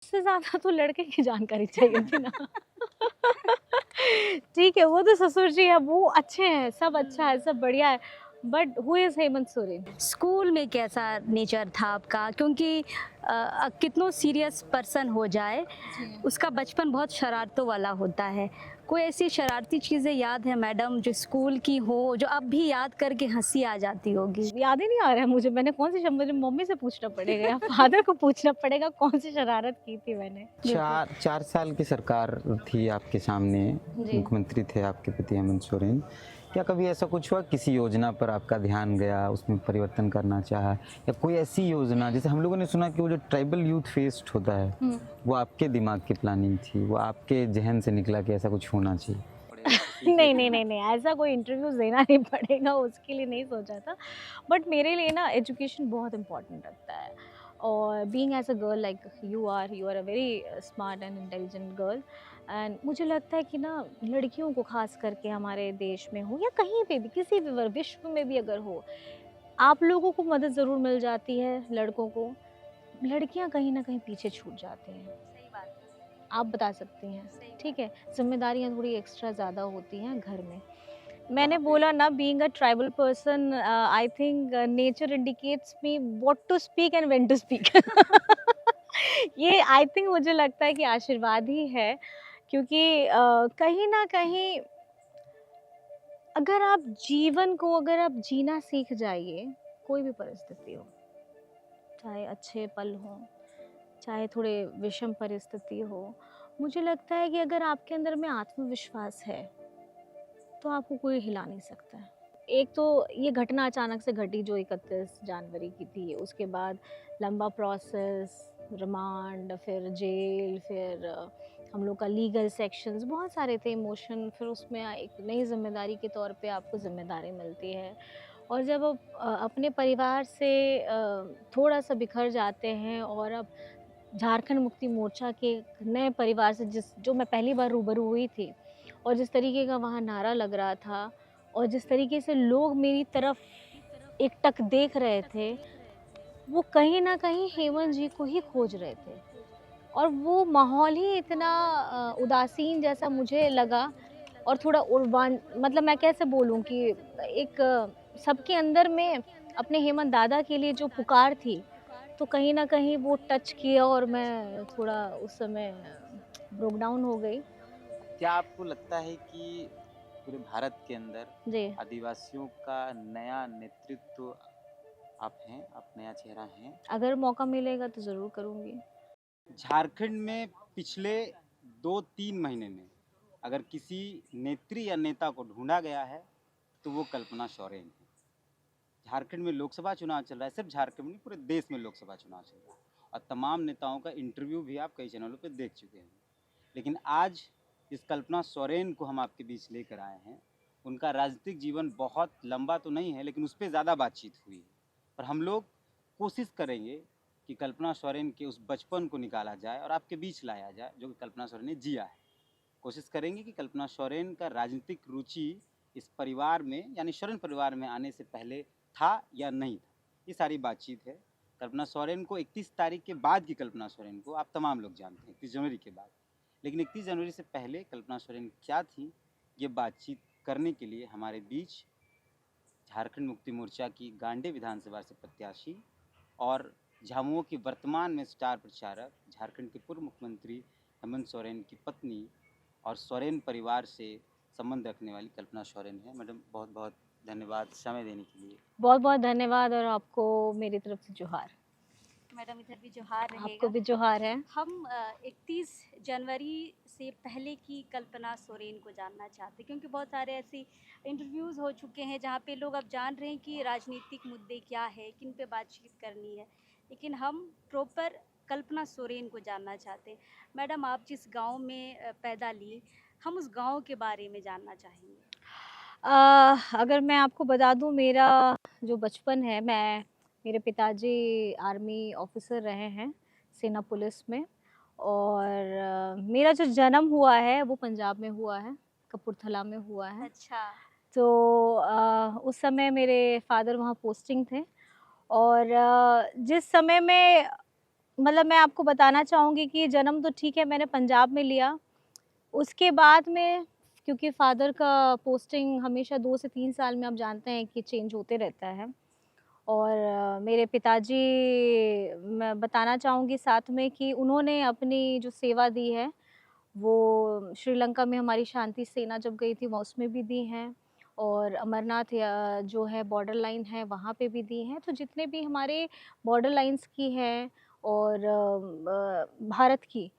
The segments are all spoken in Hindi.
उससे ज़्यादा तो लड़के की जानकारी चाहिए थी ना। ठीक है, वो तो ससुर जी हैं, वो अच्छे हैं, सब अच्छा है, सब बढ़िया है। But who is Hemant Soren? School में कैसा नेचर था आपका? क्योंकि कितनों सीरियस पर्सन हो जाए, जी। उसका बचपन बहुत शरारतों वाला होता है। कोई ऐसी शरारती चीज़ें याद है मैडम जो स्कूल की हो, जो अब भी याद करके हँसी आ जाती होगी? याद ही नहीं आ रहा है मुझे, मैंने कौन सी मुझे मम्मी से पूछना पड़ेगा या फादर को पूछना पड़ेगा कौन सी शरारत की थी मैंने। बिल्कुल। 4 साल की सरकार थी आपके सामने, जी। मुख्यमंत्री थे आपके पति हेमंत सोरेन। क्या कभी ऐसा कुछ हुआ किसी योजना पर आपका ध्यान गया, उसमें परिवर्तन करना चाहा या कोई ऐसी योजना जैसे हम लोगों ने सुना कि वो जो ट्राइबल यूथ फेस्ट होता है, हुँ। वो आपके दिमाग की प्लानिंग थी, वो आपके ज़हन से निकला कि ऐसा कुछ होना चाहिए? नहीं, नहीं, नहीं, नहीं, ऐसा कोई इंटरव्यू देना नहीं पड़ेगा, उसके लिए नहीं सोचा था। बट मेरे लिए ना एजुकेशन बहुत इम्पोर्टेंट रखता है, और being as a girl like you are a very smart and intelligent girl, and मुझे लगता है कि ना लड़कियों को ख़ास करके हमारे देश में हो या कहीं पे भी, किसी भी विश्व में भी अगर हो, आप लोगों को मदद ज़रूर मिल जाती है, लड़कों को। लड़कियाँ कहीं न कहीं पीछे छूट जाती हैं। सही बात है, आप बता सकती हैं, सही ठीक बात है? ज़िम्मेदारियाँ थोड़ी एक्स्ट्रा ज़्यादा होती हैं घर में। मैंने वहाँ पे बोला ना, being a tribal person, I think nature indicates me what to speak and when to speak. ये आई थिंक मुझे लगता है कि आशीर्वाद ही है, क्योंकि कहीं न कहीं अगर आप जीना सीख जाइए, कोई भी परिस्थिति हो, चाहे अच्छे पल हों, चाहे थोड़े विषम परिस्थिति हो, मुझे लगता है कि अगर आपके अंदर में आत्मविश्वास है, तो आपको कोई हिला नहीं सकता है। एक तो ये घटना अचानक से घटी जो 31 जनवरी की थी, उसके बाद लंबा प्रोसेस, रिमांड, फिर जेल, फिर हम लोग का लीगल सेक्शंस, बहुत सारे थे इमोशन, फिर उसमें एक नई ज़िम्मेदारी के तौर पे आपको ज़िम्मेदारी मिलती है। और जब आप अपने परिवार से थोड़ा-सा बिखर जाते हैं, और अब झारखंड मुक्ति मोर्चा के एक नए परिवार से जो मैं पहली बार रूबरू हुई थी, और जिस तरीके का वहाँ नारा लग रहा था, और जिस तरीके से लोग मेरी तरफ एकटक देख रहे थे, वो कहीं न कहीं हेमंत जी को ही खोज रहे थे। और वो माहौल ही इतना उदासीन जैसा मुझे लगा, और थोड़ा उर्वान, मतलब मैं कैसे बोलूँ कि एक सबके अंदर में अपने हेमंत दादा के लिए जो पुकार थी, तो कहीं न कहीं वो टच किया, और मैं थोड़ा उस समय ब्रोक डाउन हो गई। क्या आपको लगता है कि पूरे भारत के अंदर जी। आदिवासियों का नया नेतृत्व आप हैं, आप नया चेहरा हैं? अगर मौका मिलेगा तो ज़रूर करूँगी। झारखंड में पिछले 2-3 महीने में अगर किसी नेत्री या नेता को ढूँढा गया है, तो वो कल्पना सोरेन है। झारखंड में लोकसभा चुनाव चल रहा है, सिर्फ झारखंड में नहीं पूरे देश में लोकसभा चुनाव चल रहा है, और तमाम नेताओं का इंटरव्यू भी आप कई चैनलों पे देख चुके हैं। लेकिन आज जिस कल्पना सोरेन को हम आपके बीच लेकर आए हैं, उनका राजनीतिक जीवन बहुत लंबा तो नहीं है, लेकिन उस पर ज़्यादा बातचीत हुई है। और हम लोग कोशिश करेंगे कि कल्पना सोरेन के उस बचपन को निकाला जाए और आपके बीच लाया जाए जो कि कल्पना सोरेन ने जिया है। कोशिश करेंगे कि कल्पना सोरेन का राजनीतिक रुचि इस परिवार में यानी सोरेन परिवार में आने से पहले था या नहीं था, ये सारी बातचीत है। कल्पना सोरेन को 31 तारीख के बाद की कल्पना सोरेन को आप तमाम लोग जानते हैं, 31 जनवरी के बाद। लेकिन 31 जनवरी से पहले कल्पना सोरेन क्या थी, ये बातचीत करने के लिए हमारे बीच झारखंड मुक्ति मोर्चा की गांडे विधानसभा से प्रत्याशी और झामुमो की वर्तमान में स्टार प्रचारक, झारखंड के पूर्व मुख्यमंत्री हेमंत सोरेन की पत्नी और सोरेन परिवार से संबंध रखने वाली कल्पना सोरेन है। मैडम, बहुत बहुत धन्यवाद समय देने के लिए। बहुत-बहुत धन्यवाद, और आपको मेरी तरफ से जोहार। मैडम इधर भी जोहार आपको रहेगा। भी जोहार है। हम 31 जनवरी से पहले की कल्पना सोरेन को जानना चाहते हैं, क्योंकि बहुत सारे ऐसे इंटरव्यूज़ हो चुके हैं जहाँ पे लोग अब जान रहे हैं कि राजनीतिक मुद्दे क्या है, किन पे बातचीत करनी है, लेकिन हम प्रॉपर कल्पना सोरेन को जानना चाहते हैं। मैडम, आप जिस गांव में पैदा ली, हम उस गांव के बारे में जानना चाहेंगे। अगर मैं आपको बता दूँ, मेरा जो बचपन है, मेरे पिताजी आर्मी ऑफिसर रहे हैं, सेना पुलिस में, और मेरा जो जन्म हुआ है वो पंजाब में हुआ है, कपूरथला में हुआ है। अच्छा। तो उस समय मेरे फादर वहाँ पोस्टिंग थे, और जिस समय में मतलब मैं आपको बताना चाहूँगी कि जन्म तो ठीक है मैंने पंजाब में लिया, उसके बाद में क्योंकि फ़ादर का पोस्टिंग हमेशा 2 से 3 साल में आप जानते हैं कि चेंज होते रहता है। और मेरे पिताजी, मैं बताना चाहूँगी साथ में कि उन्होंने अपनी जो सेवा दी है, वो श्रीलंका में हमारी शांति सेना जब गई थी, वो उसमें भी दी हैं और अमरनाथ या जो है बॉर्डर लाइन है, वहाँ पे भी दी हैं। तो जितने भी हमारे बॉर्डर लाइन्स की हैं और भारत की,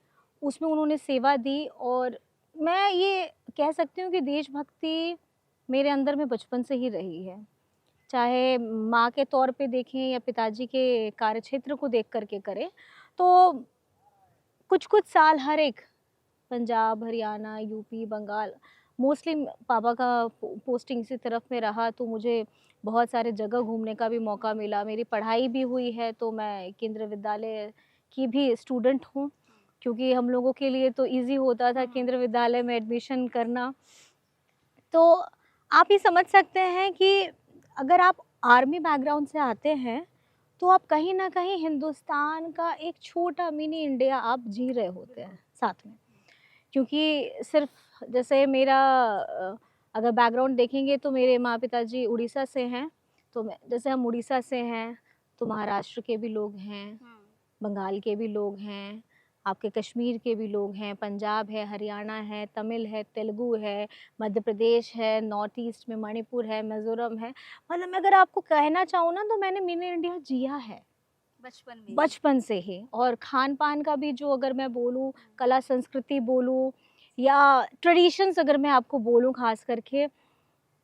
उसमें उन्होंने सेवा दी और मैं ये कह सकती हूँ कि देशभक्ति मेरे अंदर में बचपन से ही रही है। चाहे माँ के तौर पे देखें या पिताजी के कार्यक्षेत्र को देख कर के करें, तो कुछ-कुछ साल हर एक पंजाब, हरियाणा, यूपी, बंगाल मोस्टली पापा का पोस्टिंग इसी तरफ में रहा तो मुझे बहुत सारे जगह घूमने का भी मौका मिला। मेरी पढ़ाई भी हुई है तो मैं केंद्रीय विद्यालय की भी स्टूडेंट हूँ, क्योंकि हम लोगों के लिए तो ईज़ी होता था केंद्रीय विद्यालय में एडमिशन करना। तो आप ये समझ सकते हैं कि अगर आप आर्मी बैकग्राउंड से आते हैं, तो आप कहीं न कहीं हिंदुस्तान का एक छोटा मिनी इंडिया आप जी रहे होते हैं साथ में। क्योंकि सिर्फ़ जैसे मेरा अगर बैकग्राउंड देखेंगे तो मेरे माँ-पिताजी उड़ीसा से हैं, तो मैं जैसे हम उड़ीसा से हैं, तो महाराष्ट्र के भी लोग हैं, बंगाल के भी लोग हैं, आपके कश्मीर के भी लोग हैं, पंजाब है, हरियाणा है, तमिल है, तेलुगु है, मध्य प्रदेश है, नॉर्थ ईस्ट में मणिपुर है, मिज़ोरम है। मतलब मैं अगर आपको कहना चाहूँ ना तो मैंने मिनी इंडिया जिया है। बचपन में ही। बचपन से ही। और खान-पान का भी जो अगर मैं बोलूँ, कला संस्कृति बोलूँ या ट्रेडिशंस अगर मैं आपको बोलूँ ख़ास करके,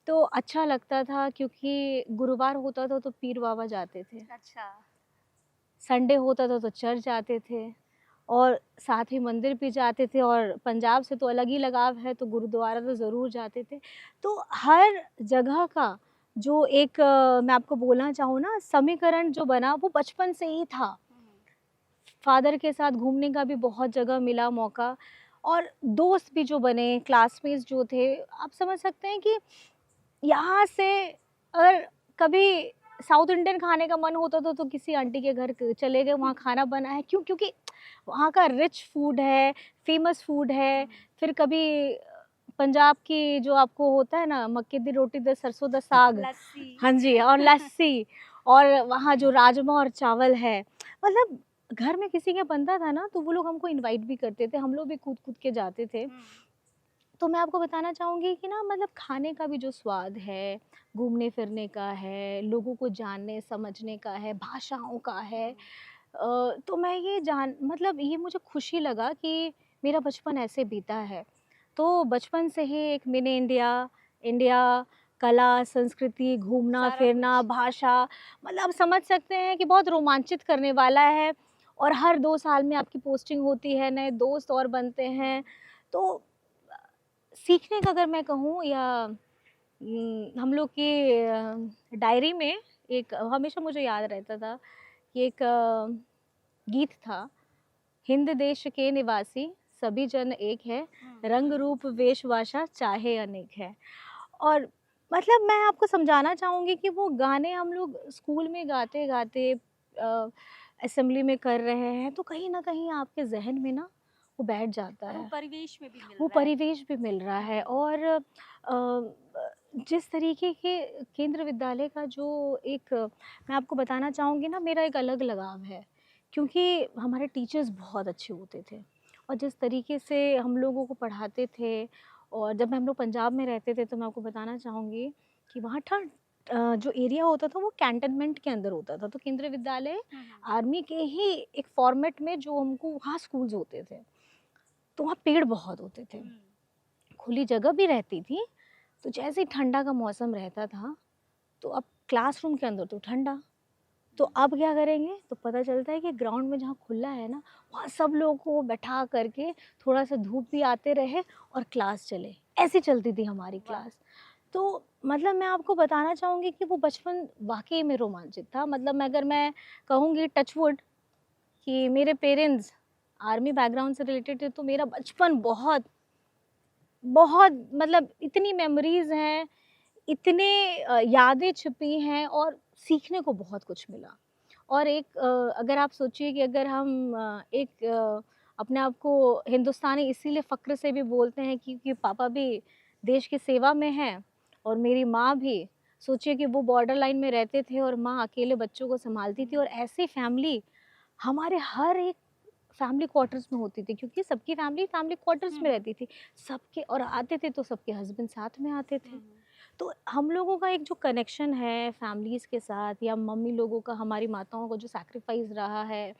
तो अच्छा लगता था क्योंकि गुरुवार होता था तो पीर बाबा जाते थे, अच्छा। संडे होता था तो चर्च जाते थे और साथ ही मंदिर भी जाते थे और पंजाब से तो अलग ही लगाव है तो गुरुद्वारा तो ज़रूर जाते थे। तो हर जगह का जो एक मैं आपको बोलना चाहूँ ना समीकरण जो बना वो बचपन से ही था। फ़ादर के साथ घूमने का भी बहुत जगह मिला मौका और दोस्त भी जो बने, क्लासमेट्स जो थे, आप समझ सकते हैं कि यहाँ से अगर कभी साउथ इंडियन खाने का मन होता था तो किसी आंटी के घर चले गए, वहाँ खाना बना है। क्यों? क्योंकि वहाँ का रिच फूड है, फ़ेमस फूड है। फिर कभी पंजाब की जो आपको होता है ना मक्के दी रोटी ते सरसों दा साग, लस्सी। हाँ जी, और लस्सी और वहाँ जो राजमा और चावल है, मतलब घर में किसी के बनता था ना तो वो लोग हमको इनवाइट भी करते थे, हम लोग भी कूद-कूद के जाते थे। तो मैं आपको बताना चाहूँगी कि ना मतलब खाने का भी जो स्वाद है, घूमने-फिरने का है, लोगों को जानने समझने का है, भाषाओं का है। तो मैं ये जान मतलब ये मुझे खुशी लगा कि मेरा बचपन ऐसे बीता है। तो बचपन से ही एक मिनी इंडिया, इंडिया, कला, संस्कृति, सारा घूमना-फिरना, कुछ। भाषा मतलब आप समझ सकते हैं कि बहुत रोमांचित करने वाला है और हर 2 साल में आपकी पोस्टिंग होती है, नए दोस्त और बनते हैं। तो सीखने का अगर मैं कहूँ या हम लोग की डायरी में एक हमेशा मुझे याद रहता था कि एक गीत था, हिंद देश के निवासी सभी जन एक है, रंग रूप वेश भाषा चाहे अनेक है। और मतलब मैं आपको समझाना चाहूँगी कि वो गाने हम लोग स्कूल में गाते-गाते असेंबली में कर रहे हैं, तो कहीं न कहीं आपके ज़हन में ना वो बैठ जाता और वो है। परिवेश में भी मिल वो रहा है। परिवेश भी मिल रहा है और जिस तरीके के केंद्र विद्यालय का जो एक मैं आपको बताना चाहूँगी ना मेरा एक अलग लगाव है क्योंकि हमारे टीचर्स बहुत अच्छे होते थे और जिस तरीके से हम लोगों को पढ़ाते थे और जब हम लोग पंजाब में रहते थे तो मैं आपको बताना चाहूँगी कि वहाँ ठंड जो एरिया होता था वो कैंटनमेंट के अंदर होता था तो केंद्रीय विद्यालय आर्मी के ही एक फॉर्मेट में जो हमको वहाँ स्कूल्स होते थे तो वहाँ पेड़ बहुत होते थे, खुली जगह भी रहती थी, तो जैसे ही ठंडा का मौसम रहता था, तो अब क्लासरूम के अंदर तो ठंडा, तो अब क्या करेंगे? तो पता चलता है कि ग्राउंड में जहाँ खुला है ना, वहाँ सब लोगों को बैठा करके थोड़ा-सा धूप भी आते रहे और क्लास चले, ऐसे चलती थी हमारी वाह! क्लास। तो मतलब मैं आपको बताना चाहूँगी कि वो बचपन वाक़ई में रोमांचित था, मतलब मैं कहूँगी टच वुड कि मेरे पेरेंट्स आर्मी बैकग्राउंड से रिलेटेड थे, तो मेरा बचपन बहुत बहुत मतलब इतनी मेमोरीज़ हैं, इतने यादें छुपी हैं और सीखने को बहुत कुछ मिला। और एक अगर आप सोचिए कि अगर हम अपने आप को हिंदुस्तानी इसीलिए फ़क्र से भी बोलते हैं क्योंकि पापा भी देश की सेवा में हैं और मेरी माँ भी, सोचिए कि वो बॉर्डर लाइन में रहते थे और माँ अकेले बच्चों को सँभालती थी और ऐसी फैमिली हमारे हर एक फैमिली क्वार्टर्स में होती थी क्योंकि सबकी फैमिली फैमिली क्वार्टर्स में रहती थी। सबके और आते थे तो सबके हस्बैंड साथ में आते थे। तो हम लोगों का एक जो कनेक्शन है फैमिलीज़ के साथ या मम्मी लोगों का हमारी माताओं का जो सैक्रिफाइस रहा है,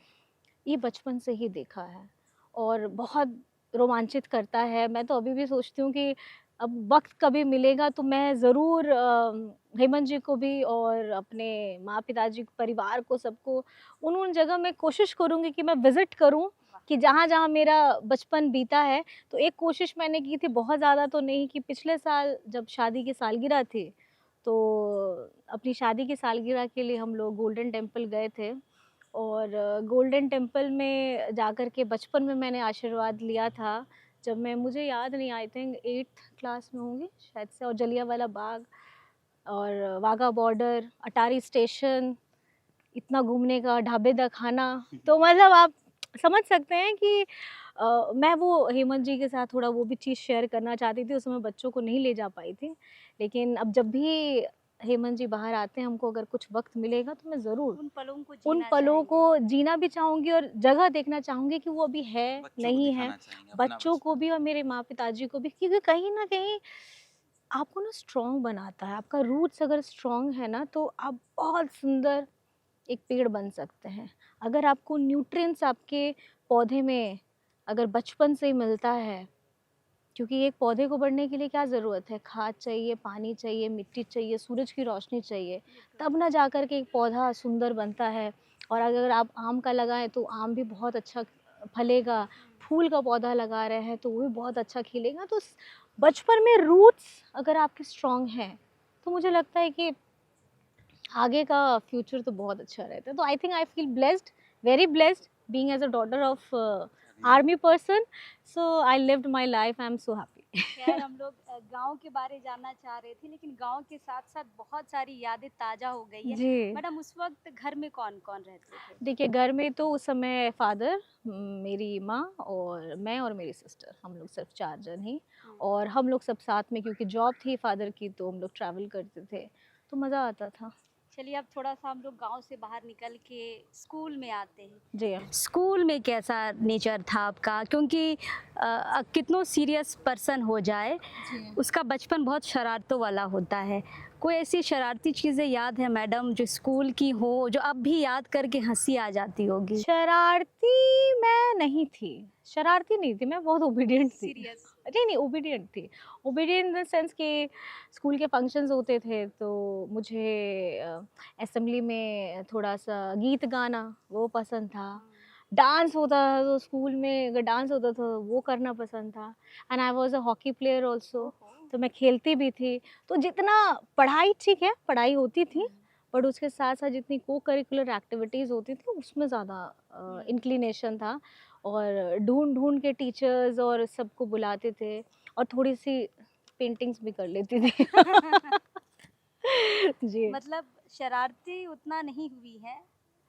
ये बचपन से ही देखा है और बहुत रोमांचित करता है। मैं तो अभी भी सोचती हूँ कि अब वक़्त कभी मिलेगा तो मैं ज़रूर हेमंत जी को भी और अपने माँ-पिताजी परिवार को सबको उन जगह मैं कोशिश करूँगी कि मैं विज़िट करूँ कि जहाँ-जहाँ मेरा बचपन बीता है। तो एक कोशिश मैंने की थी, बहुत ज़्यादा तो नहीं, कि पिछले साल जब शादी की सालगिरह थी, तो अपनी शादी की सालगिरह के लिए हम लोग गोल्डन टेम्पल गए थे और गोल्डन टेम्पल में जाकर के बचपन में मैंने आशीर्वाद लिया था। जब मैं मुझे याद नहीं, आई थिंक 8th क्लास में होंगी शायद से, और जलियांवाला बाग और वाघा बॉर्डर, अटारी स्टेशन, इतना घूमने का, ढाबे का खाना, तो मतलब आप समझ सकते हैं कि मैं वो हेमंत जी के साथ थोड़ा वो भी चीज़ शेयर करना चाहती थी, उस समय बच्चों को नहीं ले जा पाई थी। लेकिन अब जब भी हेमंत जी बाहर आते हैं, हमको अगर कुछ वक़्त मिलेगा तो मैं ज़रूर उन पलों को उन जीना पलों को चाहेंगे। जीना भी चाहूँगी और जगह देखना चाहूँगी कि वो अभी है, बच्चों को नहीं है। दिखाना चाहेंगे अपना बच्चों को बचपन। भी और मेरे माँ-पिताजी को भी, क्योंकि कहीं न कहीं आपको ना स्ट्रॉन्ग बनाता है। आपका रूट्स अगर स्ट्रॉन्ग है ना, तो आप बहुत सुंदर एक पेड़ बन सकते हैं। अगर आपको न्यूट्रिएंट्स आपके पौधे में अगर बचपन से ही मिलता है, क्योंकि एक पौधे को बढ़ने के लिए क्या ज़रूरत है? खाद चाहिए, पानी चाहिए, मिट्टी चाहिए, सूरज की रोशनी चाहिए, तब ना जाकर के एक पौधा सुंदर बनता है। और अगर आप आम का लगाएँ तो आम भी बहुत अच्छा फलेगा, फूल का पौधा लगा रहे हैं तो वो भी बहुत अच्छा खिलेगा। तो स बचपन में रूट्स अगर आपके स्ट्रॉन्ग हैं, तो मुझे लगता है कि आगे का फ्यूचर तो बहुत अच्छा रहता है। तो I think I feel blessed, very blessed being as a daughter of army person, so I lived my life, I am so happy. खैर हम लोग गाँव के बारे जानना चाह रहे थे, लेकिन गाँव के साथ-साथ बहुत सारी यादें ताज़ा हो गई है। जी। मैडम उस वक़्त घर में कौन-कौन रहते थे? देखिए, घर में तो उस समय फ़ादर, मेरी माँ और मैं और मेरी सिस्टर, हम लोग सिर्फ 4 जन ही। हुँ। और हम लोग सब साथ में, क्योंकि जॉब थी फ़ादर की, तो हम लोग ट्रैवल करते थे, तो मज़ा आता था। चलिए अब थोड़ा-सा हम लोग गाँव से बाहर निकल के स्कूल में आते हैं। जी। स्कूल में कैसा नेचर था आपका? क्योंकि कितनों सीरियस पर्सन हो जाए, जी। उसका बचपन बहुत शरारतों वाला होता है। कोई ऐसी शरारती चीज़ें याद है मैडम जो स्कूल की हो, जो अब भी याद करके हँसी आ जाती होगी? शरारती मैं नहीं थी, शरारती नहीं थी, मैं बहुत ओबीडिएंट थी। सीरियस? नहीं, ओबीडिएंट थी। ओबीडिएंट इन द सेंस कि स्कूल के फंक्शंस होते थे तो मुझे असेंबली में थोड़ा-सा गीत गाना वो पसंद था। डांस होता था तो स्कूल में अगर डांस होता था वो करना पसंद था। And I was a hockey player also, ओहो! तो मैं खेलती भी थी। तो जितना पढ़ाई, ठीक है, पढ़ाई होती थी, बट उसके साथ-साथ जितनी को-करिकुलर एक्टिविटीज़ होती थी उसमें ज़्यादा इंक्लिनेशन था। और ढूँढ-ढूँढ के टीचर्स और सबको बुलाते थे और थोड़ी-सी पेंटिंग्स भी कर लेती थी। जी। मतलब शरारती उतना नहीं हुई हैं,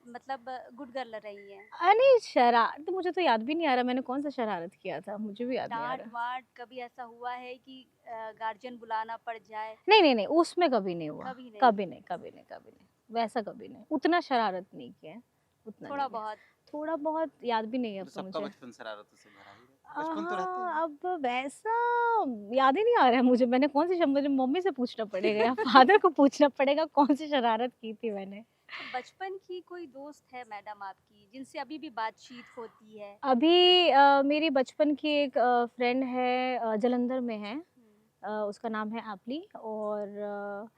मतलब गुड गर्ल रही हैं। नहीं, शरारत मुझे तो याद भी नहीं आ रहा मैंने कौन-सा शरारत किया था, मुझे भी याद नहीं आ रहा। डाँट-वाँट कभी ऐसा हुआ है कि गार्जियन बुलाना पड़ जाए? नहीं, नहीं, नहीं, उसमें कभी नहीं हुआ। कभी नहीं, कभी नहीं, कभी नहीं, कभी नहीं। वैसा कभी नहीं। उतना शरारत नहीं किया है, उतना नहीं थोड़ा किया। बहुत। थोड़ा बहुत याद भी नहीं है अब तो तो सबका मुझे। बचपन शरारतों से भरा ही रहता है। बचपन तो रहता ही है। हाँ, अब वैसा याद ही नहीं आ रहा है मुझे, मैंने कौन सी मुझे मम्मी से पूछना पड़ेगा या फादर को पूछना पड़ेगा कौन सी शरारत की थी मैंने। तो बचपन की कोई दोस्त है मैडम आपकी, जिनसे अभी भी बातचीत होती है? अभी मेरी बचपन की एक फ्रेंड है, जालंधर में है। हुँ। उसका नाम है आपली और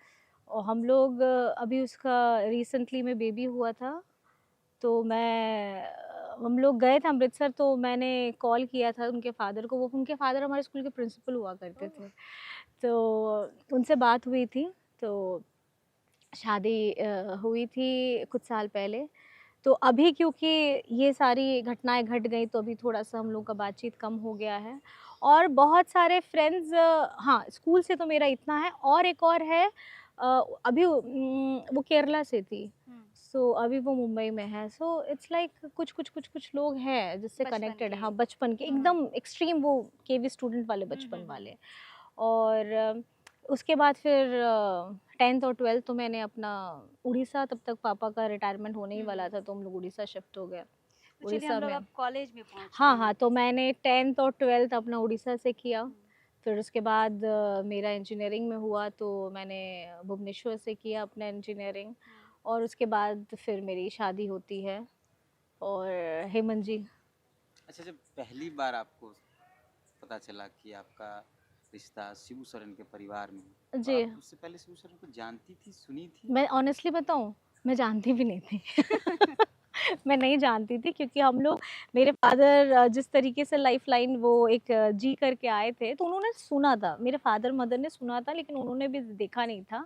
हम लोग अभी उसका रिसेंटली में बेबी हुआ था, तो हम लोग गए थे अमृतसर, तो मैंने कॉल किया था उनके फ़ादर को, वो उनके फ़ादर हमारे स्कूल के प्रिंसिपल हुआ करते ओह! थे। तो उनसे बात हुई थी, तो शादी हुई थी कुछ साल पहले। तो अभी क्योंकि ये सारी घटनाएँ घट गई तो अभी थोड़ा-सा हम लोग का बातचीत कम हो गया है। और बहुत सारे फ्रेंड्स, हाँ, स्कूल से तो मेरा इतना है और एक और है, अभी वो केरला से थी। हुँ। सो अभी वो मुंबई में है। सो इट्स लाइक कुछ लोग हैं जिससे बचपन कनेक्टेड, के। हाँ बचपन के हम्म। एकदम एक्सट्रीम, वो केवी स्टूडेंट वाले बचपन वाले। और उसके बाद फिर 10th और 12th तो मैंने अपना उड़ीसा, तब तक पापा का रिटायरमेंट होने ही वाला था तो हम लोग उड़ीसा शिफ्ट हो गए। तो चलिए हम उड़ीसा लोग में, अब कॉलेज में पहुंचते हाँ हैं। हाँ, तो मैंने 10th और 12th अपना उड़ीसा से किया। हम्म। फिर उसके बाद मेरा इंजीनियरिंग में हुआ तो मैंने भुवनेश्वर से किया अपना इंजीनियरिंग। और उसके बाद फिर मेरी शादी होती है और हेमंत जी। अच्छा, जब पहली बार आपको पता चला कि आपका रिश्ता शिबू सोरेन के परिवार में है, तो जी, आप उससे पहले शिबू सोरेन को जानती थी, सुनी थी? मैं ऑनेस्टली बताऊं, मैं जानती भी नहीं थी। मैं नहीं जानती थी क्योंकि हम लोग, मेरे फादर जिस तरीके से लाइफ लाइन वो एक जी करके आए थे तो उन्होंने सुना था, मेरे फादर मदर ने सुना था, लेकिन उन्होंने भी देखा नहीं था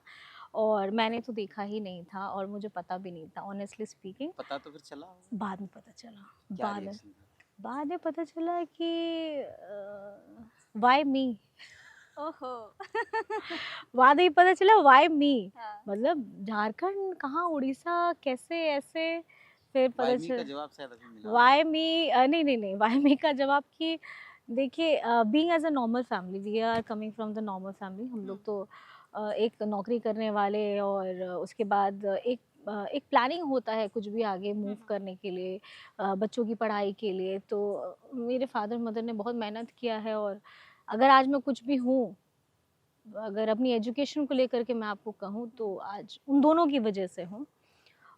और मैंने तो देखा ही नहीं था और मुझे पता भी नहीं था ऑनेस्टली स्पीकिंग। पता तो फिर चला होगा। बाद में पता चला, क्या बाद में रिएक्शन था? बाद में पता चला कि वाई मी। ओहो। बाद में पता चला वाई मी, हाँ। मतलब झारखंड कहाँ, उड़ीसा कैसे ऐसे। फिर पता वाई मी का चला जवाब शायद अभी मिला होगा। वाई मी, नहीं नहीं नहीं, वाई मी का जवाब कि देखिए, being as a normal family, we are coming from the normal family. हम लोग तो एक नौकरी करने वाले और उसके बाद एक प्लानिंग होता है कुछ भी आगे मूव करने के लिए, बच्चों की पढ़ाई के लिए। तो मेरे फादर मदर ने बहुत मेहनत किया है और अगर आज मैं कुछ भी हूँ, अगर अपनी एजुकेशन को लेकर के मैं आपको कहूँ तो आज उन दोनों की वजह से हूँ।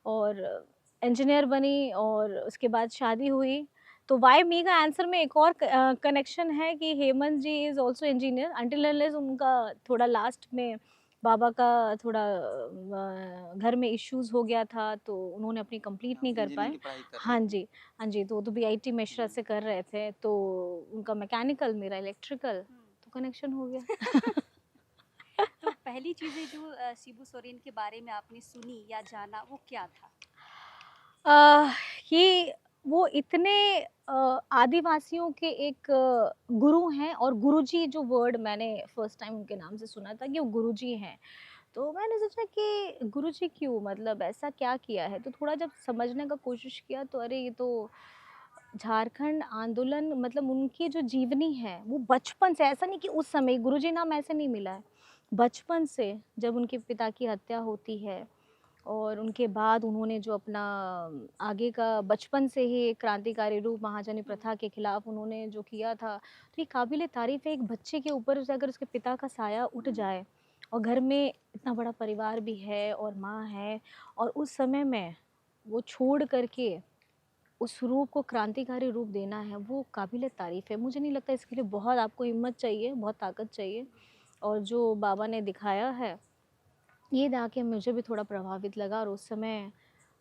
और इंजीनियर बनी और उसके बाद शादी हुई। तो वाई मी का आंसर में एक और कनेक्शन है कि Hemant ji is also engineer, until unless उनका थोड़ा लास्ट में बाबा का थोड़ा घर में इश्यूज़ हो गया था तो उन्होंने अपनी कंप्लीट नहीं कर इंजीनियरिंग पाए। की पढ़ाई कर रहे हाँ थे। जी, हाँ जी, तो वो तो बीआईटी मिश्रा से कर रहे थे, तो उनका मैकेनिकल, मेरा इलेक्ट्रिकल, तो कनेक्शन हो गया। तो पहली चीजें जो शिबू सोरेन के बारे में आपने सुनी या जाना वो क्या था? अ, ये वो इतने आदिवासियों के एक गुरु हैं और गुरुजी जो वर्ड मैंने फर्स्ट टाइम उनके नाम से सुना था कि वो गुरुजी हैं। तो मैंने सोचा कि गुरुजी क्यों, मतलब ऐसा क्या किया है? तो थोड़ा जब समझने का कोशिश किया तो अरे ये तो झारखंड आंदोलन, मतलब उनकी जो जीवनी है वो बचपन से, ऐसा नहीं कि उस समय गुरुजी नाम ऐसे नहीं मिला है। बचपन से जब उनके पिता की हत्या होती है और उनके बाद उन्होंने जो अपना आगे का बचपन से ही एक क्रांतिकारी रूप महाजनी प्रथा के खिलाफ उन्होंने जो किया था, तो ये काबिल तारीफ़ है। एक बच्चे के ऊपर से अगर उसके पिता का साया उठ जाए और घर में इतना बड़ा परिवार भी है और माँ है, और उस समय में वो छोड़ करके उस रूप को क्रांतिकारी रूप देना है, वो काबिल तारीफ़ है। मुझे नहीं लगता, इसके लिए बहुत आपको हिम्मत चाहिए, बहुत ताकत चाहिए। और जो बाबा ने दिखाया है, ये देख के मुझे भी थोड़ा प्रभावित लगा। और उस समय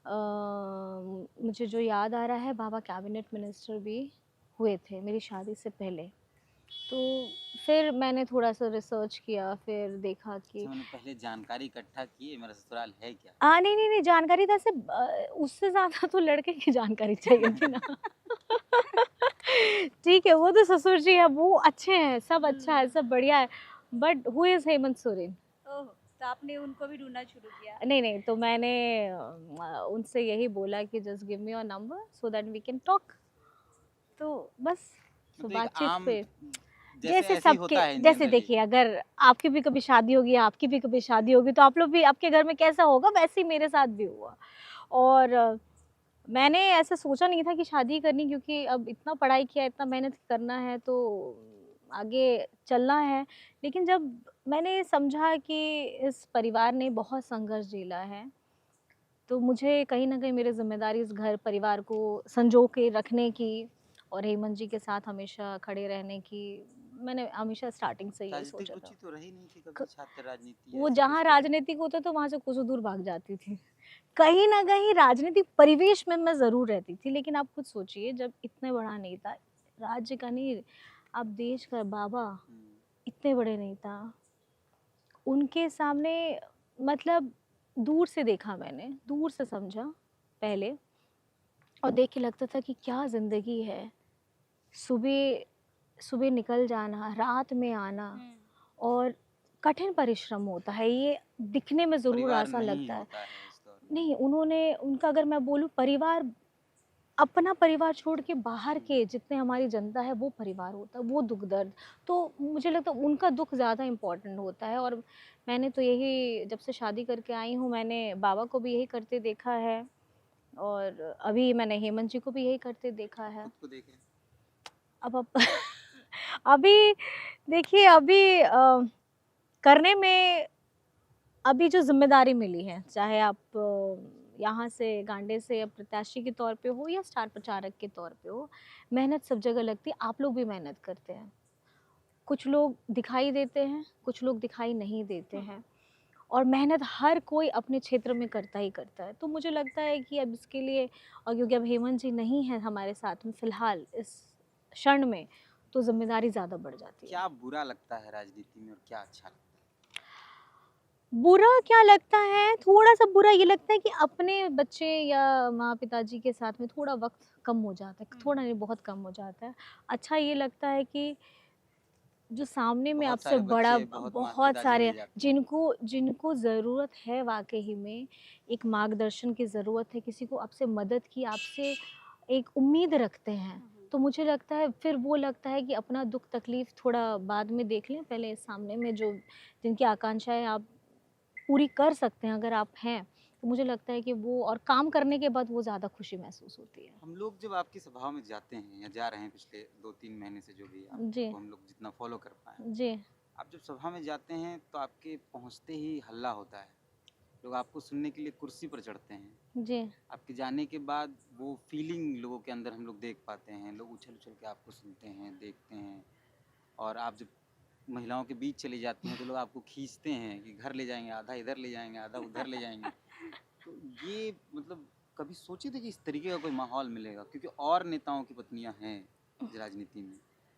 मुझे जो याद आ रहा है, बाबा कैबिनेट मिनिस्टर भी हुए थे मेरी शादी से पहले। तो फिर मैंने थोड़ा-सा रिसर्च किया, फिर देखा कि अच्छा, मैंने पहले जानकारी इकट्ठा की है, मेरा ससुराल है क्या? नहीं, नहीं, नहीं, जानकारी तो ऐसे उससे ज़्यादा तो लड़के की जानकारी चाहिए थी ना। ठीक है, वो तो ससुर जी हैं, वो अच्छे हैं, सब अच्छा है, सब बढ़िया है। But who is Hemant Soren? Oh, तो आपने उनको भी ढूंढना शुरू किया। नहीं, नहीं, तो मैंने उनसे यही बोला कि just give me your number so that we can talk. तो बस, तो मतलब एक बातचीत आम, पे जैसे जैसे ऐसे ही सबके, होता है जैसे जनरली। देखिए, अगर आपकी भी कभी शादी होगी, आपकी भी कभी शादी होगी, तो आप लोग भी, आपके घर में कैसा होगा वैसे ही मेरे साथ भी हुआ। और मैंने ऐसा सोचा नहीं था कि शादी करनी, क्योंकि अब इतना पढ़ाई किया, इतना मेहनत करना है तो आगे चलना है। लेकिन जब मैंने समझा कि इस परिवार ने बहुत संघर्ष झेला है, तो मुझे कहीं न कहीं मेरी ज़िम्मेदारी इस घर परिवार को संजो के रखने की और हेमंत जी के साथ हमेशा खड़े रहने की, मैंने हमेशा स्टार्टिंग से यही राजनीतिक सोचा था। रुचि तो रही नहीं थी क कभी, छात्र राजनीति वो ऐसा कुछ जहाँ तो? राजनीतिक होता था वहाँ से कोसों दूर भाग जाती थी। कहीं न कहीं राजनीतिक परिवेश में मैं ज़रूर रहती थी, लेकिन आप खुद सोचिए, जब इतने बड़ा नेता, राज्य का नहीं, आप देश का बाबा, हम्म। इतने बड़े नेता, उनके सामने, मतलब दूर से देखा मैंने, दूर से समझा पहले, और देख के लगता था कि क्या ज़िंदगी है। सुबह सुबह निकल जाना, रात में आना, और कठिन परिश्रम होता है। ये दिखने में ज़रूर परिवार आसान नहीं लगता है। होता है इस दौर नहीं, उन्होंने उनका अगर मैं बोलूँ परिवार, अपना परिवार छोड़ के बाहर के जितने हमारी जनता है वो परिवार होता है, वो दुःख दर्द, तो मुझे लगता है उनका दुःख ज़्यादा इम्पोर्टेंट होता है। और मैंने तो यही, जब से शादी करके आई हूँ, मैंने बाबा को भी यही करते देखा है और अभी मैंने हेमंत जी को भी यही करते देखा है। खुद को देखें। अब अभी देखिए, अभी करने में अभी जो ज़िम्मेदारी मिली है, चाहे आप यहाँ से गांडे से या प्रत्याशी के तौर पे हो या स्टार प्रचारक के तौर पे हो, मेहनत सब जगह लगती है। आप लोग भी मेहनत करते हैं। कुछ लोग दिखाई देते हैं, कुछ लोग दिखाई नहीं देते हैं और मेहनत हर कोई अपने क्षेत्र में करता ही करता है। तो मुझे लगता है कि अब इसके लिए, और क्योंकि अब हेमंत जी नहीं हैं हमारे साथ में फ़िलहाल इस क्षण में, तो ज़िम्मेदारी ज़्यादा बढ़ जाती है। क्या बुरा लगता है राजनीति में और क्या अच्छा लगता है? बुरा क्या लगता है, थोड़ा-सा बुरा ये लगता है कि अपने बच्चे या माँ-पिताजी के साथ में थोड़ा वक़्त कम हो जाता है, थोड़ा नहीं बहुत कम हो जाता है। अच्छा ये लगता है कि जो सामने में बहुत आपसे सारे बड़ा, बच्चे, बहुत बहुत माता-पिताजी सारे रह जाते हैं। जिनको जिनको ज़रूरत है वाक़ई में, एक मार्गदर्शन की ज़रूरत है, किसी को आपसे मदद की, आपसे एक उम्मीद रखते हैं। तो मुझे लगता है फिर वो लगता है कि अपना दुःख तकलीफ़ थोड़ा बाद में देख लें, पहले सामने में जो जिनकी आकांक्षाएँ आप पूरी कर सकते हैं अगर आप हैं, तो मुझे लगता है कि वो, और काम करने के बाद वो ज़्यादा खुशी महसूस होती है। हम लोग जब आपकी सभाओं में जाते हैं या जा रहे हैं पिछले 2-3 महीने से, जो भी जी, आपको हम लोग जितना फ़ॉलो कर पाएँ, जी, आप जब सभा में जाते हैं तो आपके पहुँचते ही हल्ला होता है। लोग आपको सुनने के लिए कुर्सी पर चढ़ते हैं। जी, आपके जाने के बाद वो फीलिंग लोगों के अंदर हम लोग देख पाते हैं। लोग उछल-उछल के आपको सुनते हैं, देखते हैं। और आप जब महिलाओं के बीच चली जाती हैं तो लोग आपको खींचते हैं कि घर ले जाएँगे, आधा इधर ले जाएँगे, आधा उधर ले जाएँगे। तो ये मतलब कभी सोचे थे कि इस तरीके का कोई माहौल मिलेगा? क्योंकि और नेताओं की पत्नियां हैं इस राजनीति में,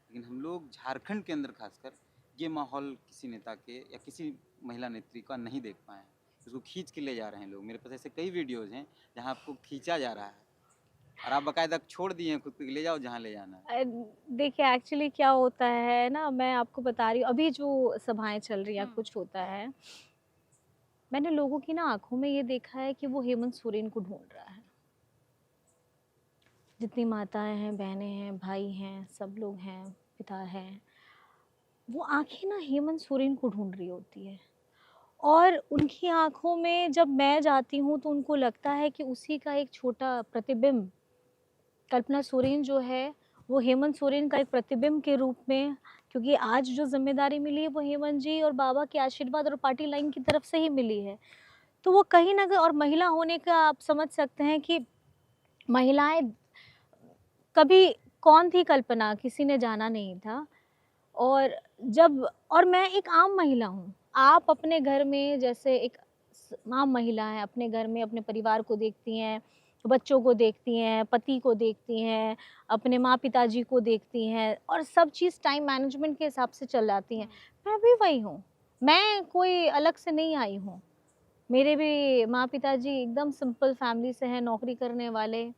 लेकिन हम लोग झारखंड के अंदर खासकर ये माहौल किसी नेता के या किसी महिला नेत्री का नहीं देख पाए हैं। उसको खींच के ले जा रहे हैं लोग। मेरे पास ऐसे कई वीडियोज़ हैं जहाँ आपको खींचा जा रहा है और आप बाकायदा छोड़ दिए हैं खुद को कि ले जाओ जहाँ ले जाना है। देखिए एक्चुअली क्या होता है ना, मैं आपको बता रही हूँ, अभी जो सभाएँ चल रही हैं, कुछ होता है, मैंने लोगों की ना आँखों में ये देखा है कि वो हेमंत सोरेन को ढूँढ रहा है। जितनी माताएँ हैं, बहनें हैं, भाई हैं, सब लोग हैं, पिता हैं, वो आँखें ना हेमंत सोरेन को ढूँढ रही होती है। और उनकी आँखों में जब मैं जाती हूँ तो उनको लगता है कि उसी का एक छोटा प्रतिबिंब, कल्पना सोरेन जो है, वो हेमंत सोरेन का एक प्रतिबिंब के रूप में, क्योंकि आज जो ज़िम्मेदारी मिली है वो हेमंत जी और बाबा के आशीर्वाद और पार्टी लाइन की तरफ से ही मिली है। तो वो कहीं न कहीं, और महिला होने का आप समझ सकते हैं कि महिलाएँ, कभी कौन थी कल्पना, किसी ने जाना नहीं था। और जब, और मैं एक आम महिला हूँ। आप अपने घर में जैसे एक आम महिला हैं, अपने घर में अपने परिवार को देखती हैं, बच्चों को देखती हैं, पति को देखती हैं, अपने माँ-पिताजी को देखती हैं और सब चीज़ टाइम मैनेजमेंट के हिसाब से चल जाती हैं। मैं भी वही हूँ। मैं कोई अलग से नहीं आई हूँ। मेरे भी माँ-पिताजी एकदम सिंपल फैमिली से हैं, नौकरी करने वाले,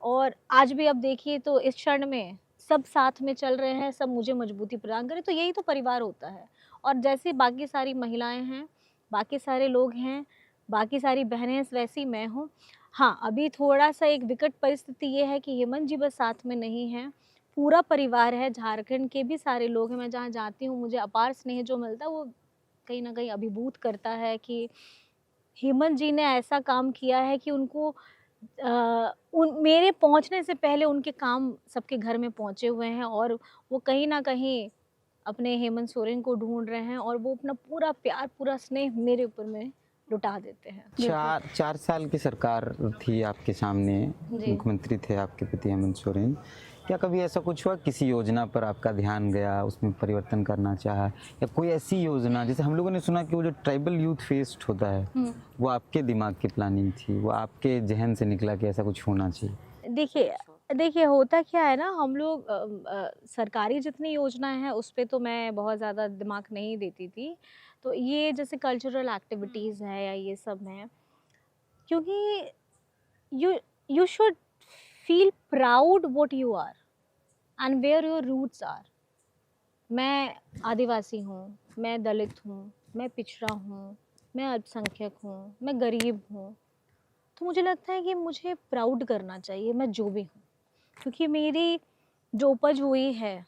और आज भी अब देखिए तो इस क्षण में सब साथ में चल रहे हैं, सब मुझे मजबूती प्रदान करें, तो यही तो परिवार होता है। और जैसे बाकी सारी महिलाएँ हैं, बाकी सारे लोग हैं, बाकी सारी बहनें हैं, वैसी ही मैं हूँ। हाँ, अभी थोड़ा-सा एक विकट परिस्थिति ये है कि हेमंत जी बस साथ में नहीं हैं, पूरा परिवार है, झारखंड के भी सारे लोग हैं। मैं जहाँ जाती हूँ मुझे अपार स्नेह जो मिलता है वो कहीं न कहीं अभिभूत करता है कि हेमंत जी ने ऐसा काम किया है कि उनको उन मेरे पहुँचने से पहले उनके काम सबके घर में पहुँचे हुए हैं और वो कहीं न कहीं अपने हेमंत सोरेन को ढूँढ रहे हैं और वो अपना पूरा प्यार, पूरा स्नेह मेरे ऊपर में लुटा देते हैं। बिल्कुल। 4 साल की सरकार थी आपके सामने, जी। मुख्यमंत्री थे आपके पति हेमंत सोरेन। क्या कभी ऐसा कुछ हुआ किसी योजना पर आपका ध्यान गया, उसमें परिवर्तन करना चाहा या कोई ऐसी योजना, जैसे हम लोगों ने सुना कि वो जो ट्राइबल यूथ फेस्ट होता है, वो आपके दिमाग की प्लानिंग थी, वो आपके ज़हन से निकला कि ऐसा कुछ होना चाहिए? देखिए देखिए होता क्या है ना, हम लोग सरकारी जितनी योजनाएँ हैं उस पे तो मैं बहुत ज़्यादा दिमाग नहीं देती थी। तो ये जैसे कल्चरल एक्टिविटीज़ हैं या ये सब हैं, क्योंकि you you should feel proud what you are and where your roots are. मैं आदिवासी हूँ, मैं दलित हूँ, मैं पिछड़ा हूँ, मैं अल्पसंख्यक हूँ, मैं गरीब हूँ। तो मुझे लगता है कि मुझे प्राउड करना चाहिए मैं जो भी हूँ, क्योंकि मेरी जो उपज हुई है,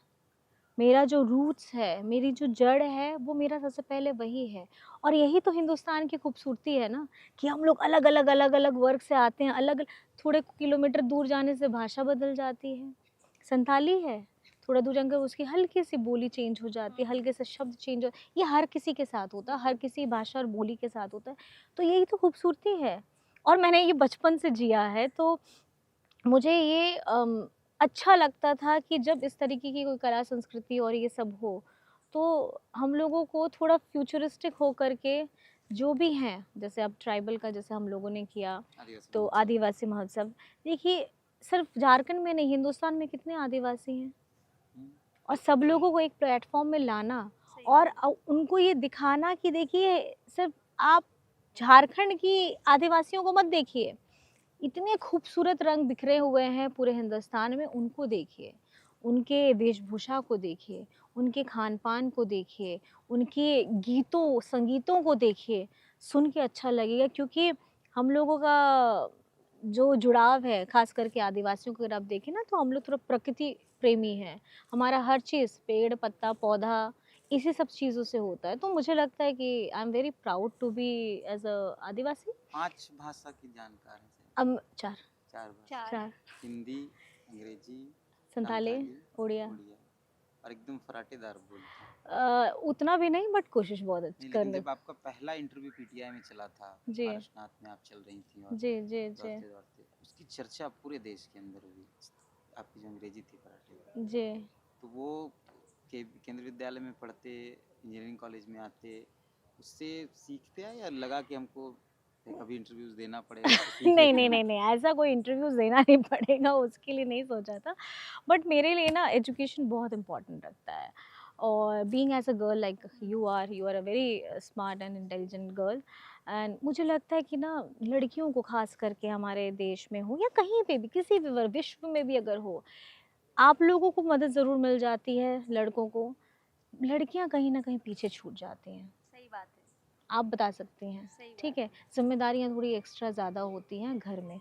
मेरा जो रूट्स है, मेरी जो जड़ है, वो मेरा सबसे पहले वही है। और यही तो हिंदुस्तान की खूबसूरती है ना, कि हम लोग अलग-अलग वर्ग से आते हैं, अलग थोड़े किलोमीटर दूर जाने से भाषा बदल जाती है। संथाली है, थोड़ा दूर जाकर उसकी हल्की-सी बोली चेंज हो जाती है, हल्के से शब्द चेंज हो, ये हर किसी के साथ होता है, हर किसी भाषा और बोली के साथ होता है। तो यही तो खूबसूरती है और मैंने ये बचपन से जिया है, तो मुझे ये अच्छा लगता था कि जब इस तरीके की कोई कला संस्कृति और ये सब हो, तो हम लोगों को थोड़ा फ्यूचरिस्टिक हो करके जो भी हैं, जैसे अब ट्राइबल का जैसे हम लोगों ने किया, आदिवासी तो महोत्सव। आदिवासी महोत्सव। देखिए, सिर्फ झारखंड में नहीं, हिंदुस्तान में कितने आदिवासी हैं हम्म, और सब लोगों को एक प्लेटफॉर्म में लाना सही और बात। उनको ये दिखाना कि देखिए, सिर्फ आप झारखंड की आदिवासियों को मत देखिए, इतने खूबसूरत रंग बिखरे हुए हैं पूरे हिंदुस्तान में, उनको देखिए, उनके वेशभूषा को देखिए, उनके खान-पान को देखिए, उनके गीतों, संगीतों को देखिए, सुन के अच्छा लगेगा, क्योंकि हम लोगों का जो जुड़ाव है, ख़ास करके आदिवासियों को अगर आप देखें ना, तो हम लोग थोड़ा प्रकृति प्रेमी हैं। हमारा हर चीज़, पेड़, पत्ता, पौधा, इसी सब चीज़ों से होता है। तो मुझे लगता है कि I am very proud to be as a Adivasi. 5 भाषा की जानकार हैं शायद। 4 4 भाषा। 4 4 हिंदी, अंग्रेजी, संथाली, संथाली, उड़िया। उड़िया और एकदम फराटेदार बोलते हैं। उतना भी नहीं, बट कोशिश बहुत अच्छी नहीं, लेकिन करने। जब आपका पहला इंटरव्यू पीटीआई में चला था, जी, पारसनाथ में आप चल रही थी और जी, जी, जी, दौड़ते-दौड़ते, उसकी चर्चा पूरे देश के अंदर हुई। आपकी जो अंग्रेजी थी फराटेदार, जी। तो वो केंद्रीय विद्यालय में पढ़ते, इंजीनियरिंग कॉलेज में आते, उससे सीखते हैं या लगा कि हमको कभी इंटरव्यूज़ देना पड़ेगा तो सीख नहीं, लेते नहीं, हैं? नहीं, नहीं, ऐसा कोई इंटरव्यू देना नहीं पड़ेगा, उसके लिए नहीं सोचा था। बट मेरे लिए ना एजुकेशन बहुत इम्पोर्टेंट रखता है और being as a girl like you are a very smart and intelligent girl, and मुझे लगता है कि ना लड़कियों को ख़ास करके हमारे देश में हो या कहीं पे भी, किसी भी विश्व में भी अगर हो, आप लोगों को मदद ज़रूर मिल जाती है लड़कों को। लड़कियाँ कहीं न कहीं पीछे छूट जाती हैं, सही बात है। आप बता सकती हैं, सही ठीक बात है? ज़िम्मेदारियाँ थोड़ी एक्स्ट्रा ज़्यादा होती हैं घर में।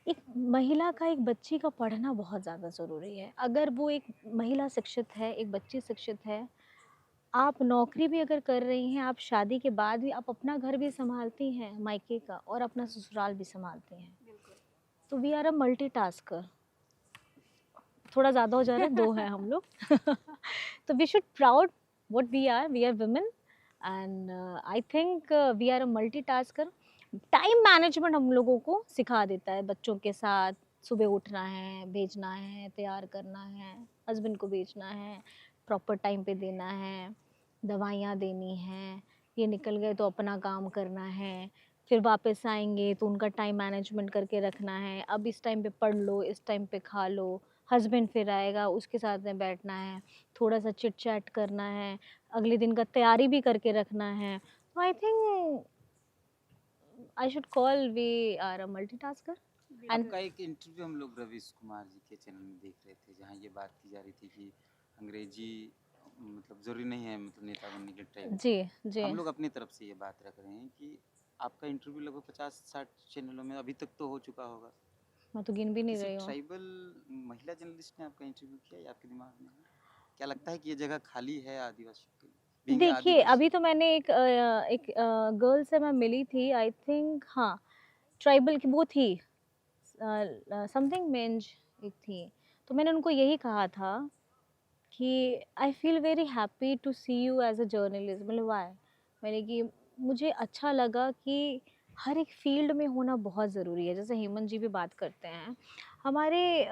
एक महिला का, एक बच्ची का पढ़ना बहुत ज़्यादा ज़रूरी है। अगर वो एक महिला शिक्षित है, एक बच्ची शिक्षित है, आप नौकरी भी अगर कर रही हैं, आप शादी के बाद भी आप अपना घर भी सँभालती हैं मायके का और अपना ससुराल भी सँभालती हैं। बिल्कुल। तो वी आर अ मल्टीटास्कर। थोड़ा ज़्यादा हो जा रहा है, 2 हैं हम लोग। तो we should proud what we are women and I think we are a multitasker. Time management हम लोगों को सिखा देता है बच्चों के साथ, सुबह उठना है, भेजना है, तैयार करना है, हस्बैंड को भेजना है, प्रॉपर टाइम पे देना है, दवाइयाँ देनी हैं, ये निकल गए तो अपना काम करना है, फिर वापस आएँगे तो उनका टाइम मैनेजमेंट करके रखना है, अब इस टाइम पे पढ़ लो, इस टाइम पे खा लो, हस्बैंड फिर आएगा, उसके साथ में बैठना है, थोड़ा-सा चिट-चैट करना है, अगले दिन का तैयारी भी करके रखना है। तो I think I should call we are a multitasker and आपका एक इंटरव्यू हम लोग रवीश कुमार जी के चैनल में देख रहे थे, जहाँ ये बात की जा रही थी कि अंग्रेजी मतलब ज़रूरी नहीं है मतलब नेता बनने के टाइप। जी, जी। हम लोग अपनी तरफ से ये बात रख रहे हैं कि आपका इंटरव्यू लगभग 50-60 चैनलों में अभी तक तो हो चुका होगा। मैं तो गिन भी नहीं किसी रही हूँ। ट्राइबल महिला जर्नलिस्ट ने आपका इंटरव्यू किया या आपके दिमाग में है? क्या लगता है कि ये जगह खाली है आदिवासियों के लिए? बीइंग ए देखिए, आदिवासी। अभी तो मैंने एक गर्ल से मैं मिली थी, आई थिंक हाँ, ट्राइबल की वो थी, समथिंग मिंज एक थी। तो मैंने उनको यही कहा था कि I feel very happy to see you as a journalist. मतलब व्हाई? मैंने कि मुझे अच्छा लगा कि हर एक फ़ील्ड में होना बहुत ज़रूरी है। जैसे हेमंत जी भी बात करते हैं, हमारे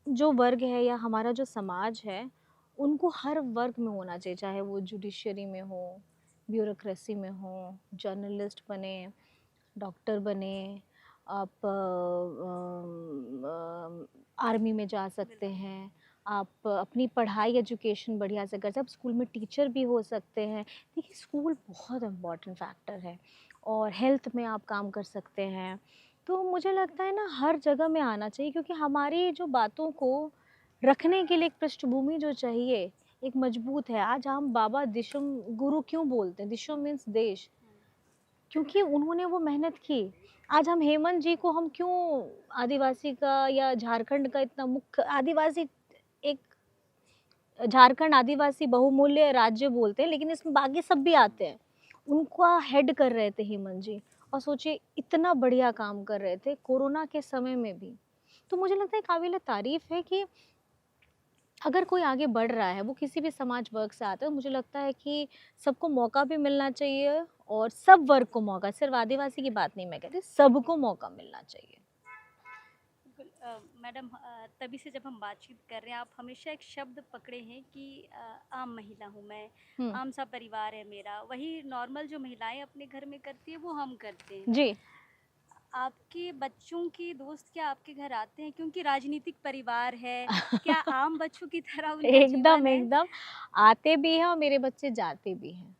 जो वर्ग है या हमारा जो समाज है, उनको हर वर्ग में होना चाहिए, चाहे वो जुडिशरी में हो, ब्यूरोक्रेसी में हो, जर्नलिस्ट बने, डॉक्टर बने, आप आर्मी में जा सकते बिल्कुल। हैं, आप अपनी पढ़ाई एजुकेशन बढ़िया से कर सकते हैं, आप स्कूल में टीचर भी हो सकते हैं। देखिए, स्कूल बहुत इम्पॉर्टेंट फैक्टर है और हेल्थ में आप काम कर सकते हैं। तो मुझे लगता है ना, हर जगह में आना चाहिए, क्योंकि हमारी जो बातों को रखने के लिए एक पृष्ठभूमि जो चाहिए, एक मजबूत है। आज हम बाबा दिशम गुरु क्यों बोलते हैं? दिशम मीन्स देश। हुँ। क्योंकि उन्होंने वो मेहनत की। आज हम हेमंत जी को हम क्यों आदिवासी का या झारखंड का इतना मुख्य आदिवासी एक झारखंड आदिवासी बहुमूल्य राज्य बोलते हैं, लेकिन इसमें बाकी सब भी आते हैं। उनका हेड कर रहे थे हेमंत जी, और सोचिए इतना बढ़िया काम कर रहे थे कोरोना के समय में भी। तो मुझे लगता है काबिल तारीफ है कि अगर कोई आगे बढ़ रहा है, वो किसी भी समाज वर्ग से आता है, मुझे लगता है कि सबको मौका भी मिलना चाहिए, और सब वर्ग को मौका, सिर्फ आदिवासी की बात नहीं मैं कह रही, सबको मौका मिलना चाहिए। बिल्कुल मैडम, तभी से जब हम बातचीत कर रहे हैं, आप हमेशा एक शब्द पकड़े हैं कि आम महिला हूँ मैं, हम्म, आम सा परिवार है मेरा। वही नॉर्मल जो महिलाएं अपने घर में करती है वो हम करते हैं। जी। आपके बच्चों के दोस्त क्या आपके घर आते हैं, क्योंकि राजनीतिक परिवार है, क्या आम बच्चों की तरह उनका एकदम जीवन है? एकदम आते भी हैं और मेरे बच्चे जाते भी हैं।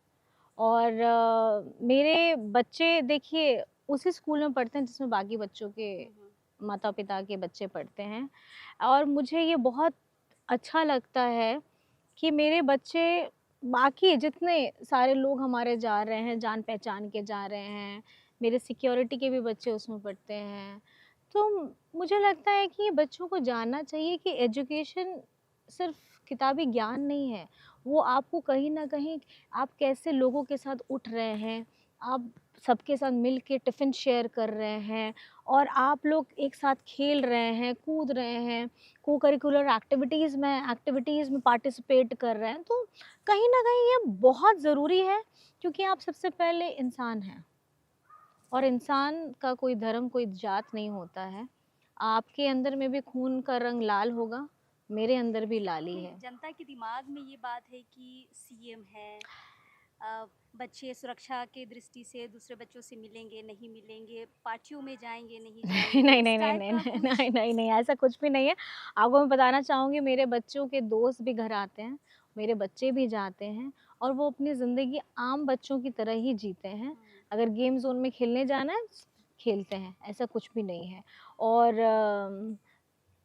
और मेरे बच्चे देखिए उसी स्कूल में पढ़ते हैं जिसमें बाकी बच्चों के माता पिता के बच्चे पढ़ते हैं, और मुझे ये बहुत अच्छा लगता है कि मेरे बच्चे, बाकी जितने सारे लोग हमारे जा रहे हैं, जान पहचान के जा रहे हैं, मेरे सिक्योरिटी के भी बच्चे उसमें पढ़ते हैं। तो मुझे लगता है कि बच्चों को जानना चाहिए कि एजुकेशन सिर्फ किताबी ज्ञान नहीं है, वो आपको कहीं ना कहीं आप कैसे लोगों के साथ उठ रहे हैं, आप सबके साथ मिल के टिफ़िन शेयर कर रहे हैं, और आप लोग एक साथ खेल रहे हैं, कूद रहे हैं, को करिकुलर एक्टिविटीज़ में पार्टिसिपेट कर रहे हैं, तो कहीं न कहीं ये बहुत ज़रूरी है, क्योंकि आप सबसे पहले इंसान हैं, और इंसान का कोई धर्म, कोई जात नहीं होता है। आपके अंदर में भी खून का रंग लाल होगा, मेरे अंदर भी लाल ही है। जनता के दिमाग में ये बात है कि सीएम है, बच्चे सुरक्षा के दृष्टि से दूसरे बच्चों से मिलेंगे, नहीं मिलेंगे, पार्टियों में जाएँगे, नहीं नहीं, जाएँगे, नहीं, इस नहीं, नहीं, टाइप नहीं, का नहीं, कुछ? नहीं, नहीं, नहीं, ऐसा कुछ भी नहीं है। आपको मैं बताना चाहूँगी, मेरे बच्चों के दोस्त भी घर आते हैं, मेरे बच्चे भी जाते हैं, और वो अपनी ज़िंदगी आम बच्चों की तरह ही जीते हैं। अगर गेम ज़ोन में खेलने जाना है, खेलते हैं, ऐसा कुछ भी नहीं है। और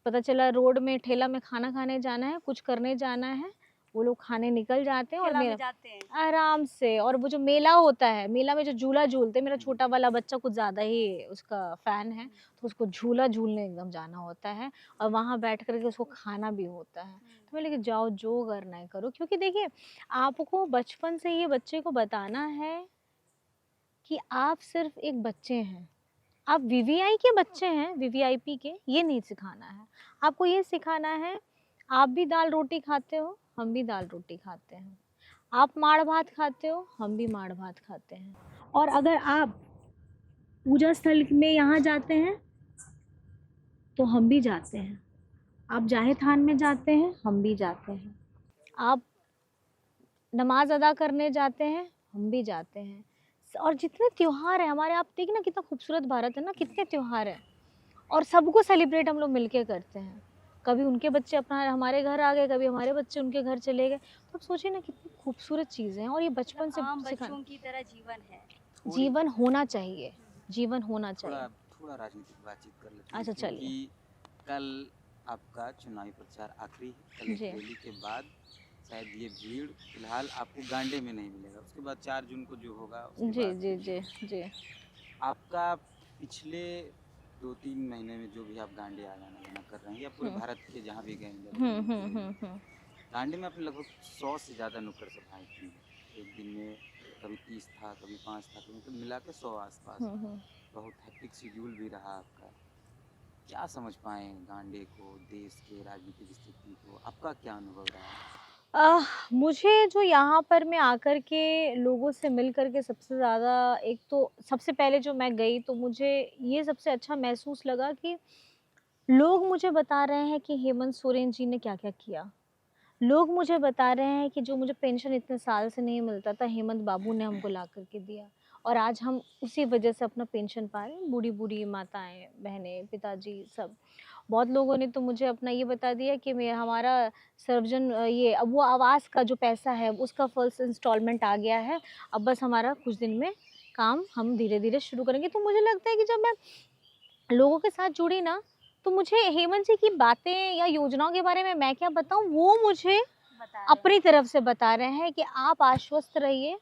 पता चला रोड में ठेला में खाना खाने जाना है, कुछ करने जाना है, वो लोग खाने निकल जाते हैं, और खेला में मेरा जाते हैं। आराम से। और वो जो मेला होता है, मेला में जो झूला झूलते हैं, मेरा छोटा वाला बच्चा कुछ ज़्यादा ही उसका फ़ैन है, तो उसको झूला झूलने एकदम जाना होता है, और वहाँ बैठ कर के उसको खाना भी होता है। तो मैं लेके जाओ, जो करना है करो, क्योंकि देखिए आपको बचपन से ये बच्चे को बताना है कि आप सिर्फ़ एक बच्चे हैं। आप वीवीआई के बच्चे हैं, वीवीआईपी के, ये नहीं सिखाना है। आपको ये सिखाना है, आप भी दाल-रोटी खाते हो, हम भी दाल-रोटी खाते हैं। आप माड़-भात खाते हो, हम भी माड़-भात खाते हैं। और अगर आप पूजा स्थल में यहाँ जाते हैं, तो हम भी जाते हैं। आप जाहे थान में जाते हैं, हम भी जाते हैं। आप नमाज़ अदा करने जाते हैं, हम भी जाते हैं। और जितने त्योहार हैं हमारे, आप देखिए ना कितना खूबसूरत भारत है ना, कितने त्योहार हैं, और सबको सेलिब्रेट हम लोग मिलके करते हैं। कभी उनके बच्चे अपना हमारे घर आ गए, कभी हमारे बच्चे उनके घर चले गए। तो आप सोचिए ना कितनी खूबसूरत चीज़ें हैं, और ये बचपन से मतलब आम सिखाना, बच्चों की तरह जीवन है। थोड़ी जीवन होना चाहिए, जीवन होना थोड़ा चाहिए। थोड़ा राजनीतिक बातचीत कर लेते हैं, अच्छा, चलिए। क्योंकि कल आपका चुनावी प्रचार आखिरी है। कल एक जी। रैली के बाद शायद ये भीड़ फिलहाल आपको गांडे में नहीं मिलेगा, उसके बाद 4 जून को जो होगा उसके जी, बाद जी, फिर जी, ये जी। आपका पिछले 2-3 महीने में जो भी आप गांडे आना जाना कर रहे हैं या पूरे हुँ। भारत के जहाँ भी गए हैं, हुँ, हुँ, हुँ, हुँ। गांडे में आपने लगभग 100 से ज़्यादा नुक्कड़ सभाएं की हैं। एक दिन में कभी 30 था, कभी 5 था, कभी मतलब मिला के 100 आसपास। हुँ, हुँ। बहुत हैप्टिक शेड्यूल भी रहा आपका। क्या समझ पाए गांडे को, देश के राजनीतिक स्थिति को, आपका क्या अनुभव रहा? मुझे जो यहाँ पर मैं आकर के लोगों से मिल कर के सबसे ज़्यादा, एक तो सबसे पहले जो मैं गई तो मुझे ये सबसे अच्छा महसूस लगा कि लोग मुझे बता रहे हैं कि हेमंत सोरेन जी ने क्या-क्या किया। लोग मुझे बता रहे हैं कि जो मुझे पेंशन इतने साल से नहीं मिलता था, हेमंत बाबू ने हमको ला कर के दिया, और आज हम उसी वजह से अपना पेंशन पा रहे हैं, बूढ़ी-बूढ़ी माताएँ, बहनें, पिताजी सब। बहुत लोगों ने तो मुझे अपना ये बता दिया कि मैं हमारा ये अब वो आवास का जो पैसा है उसका फर्स्ट इंस्टॉलमेंट आ गया है, अब बस हमारा कुछ दिन में काम हम धीरे-धीरे शुरू करेंगे। तो मुझे लगता है कि जब मैं लोगों के साथ जुड़ी ना, तो मुझे हेमंत जी की बातें या योजनाओं के बारे में मैं क्या बताऊँ, वो मुझे बता रहे अपनी तरफ से बता रहे हैं कि आप आश्वस्त रहिए,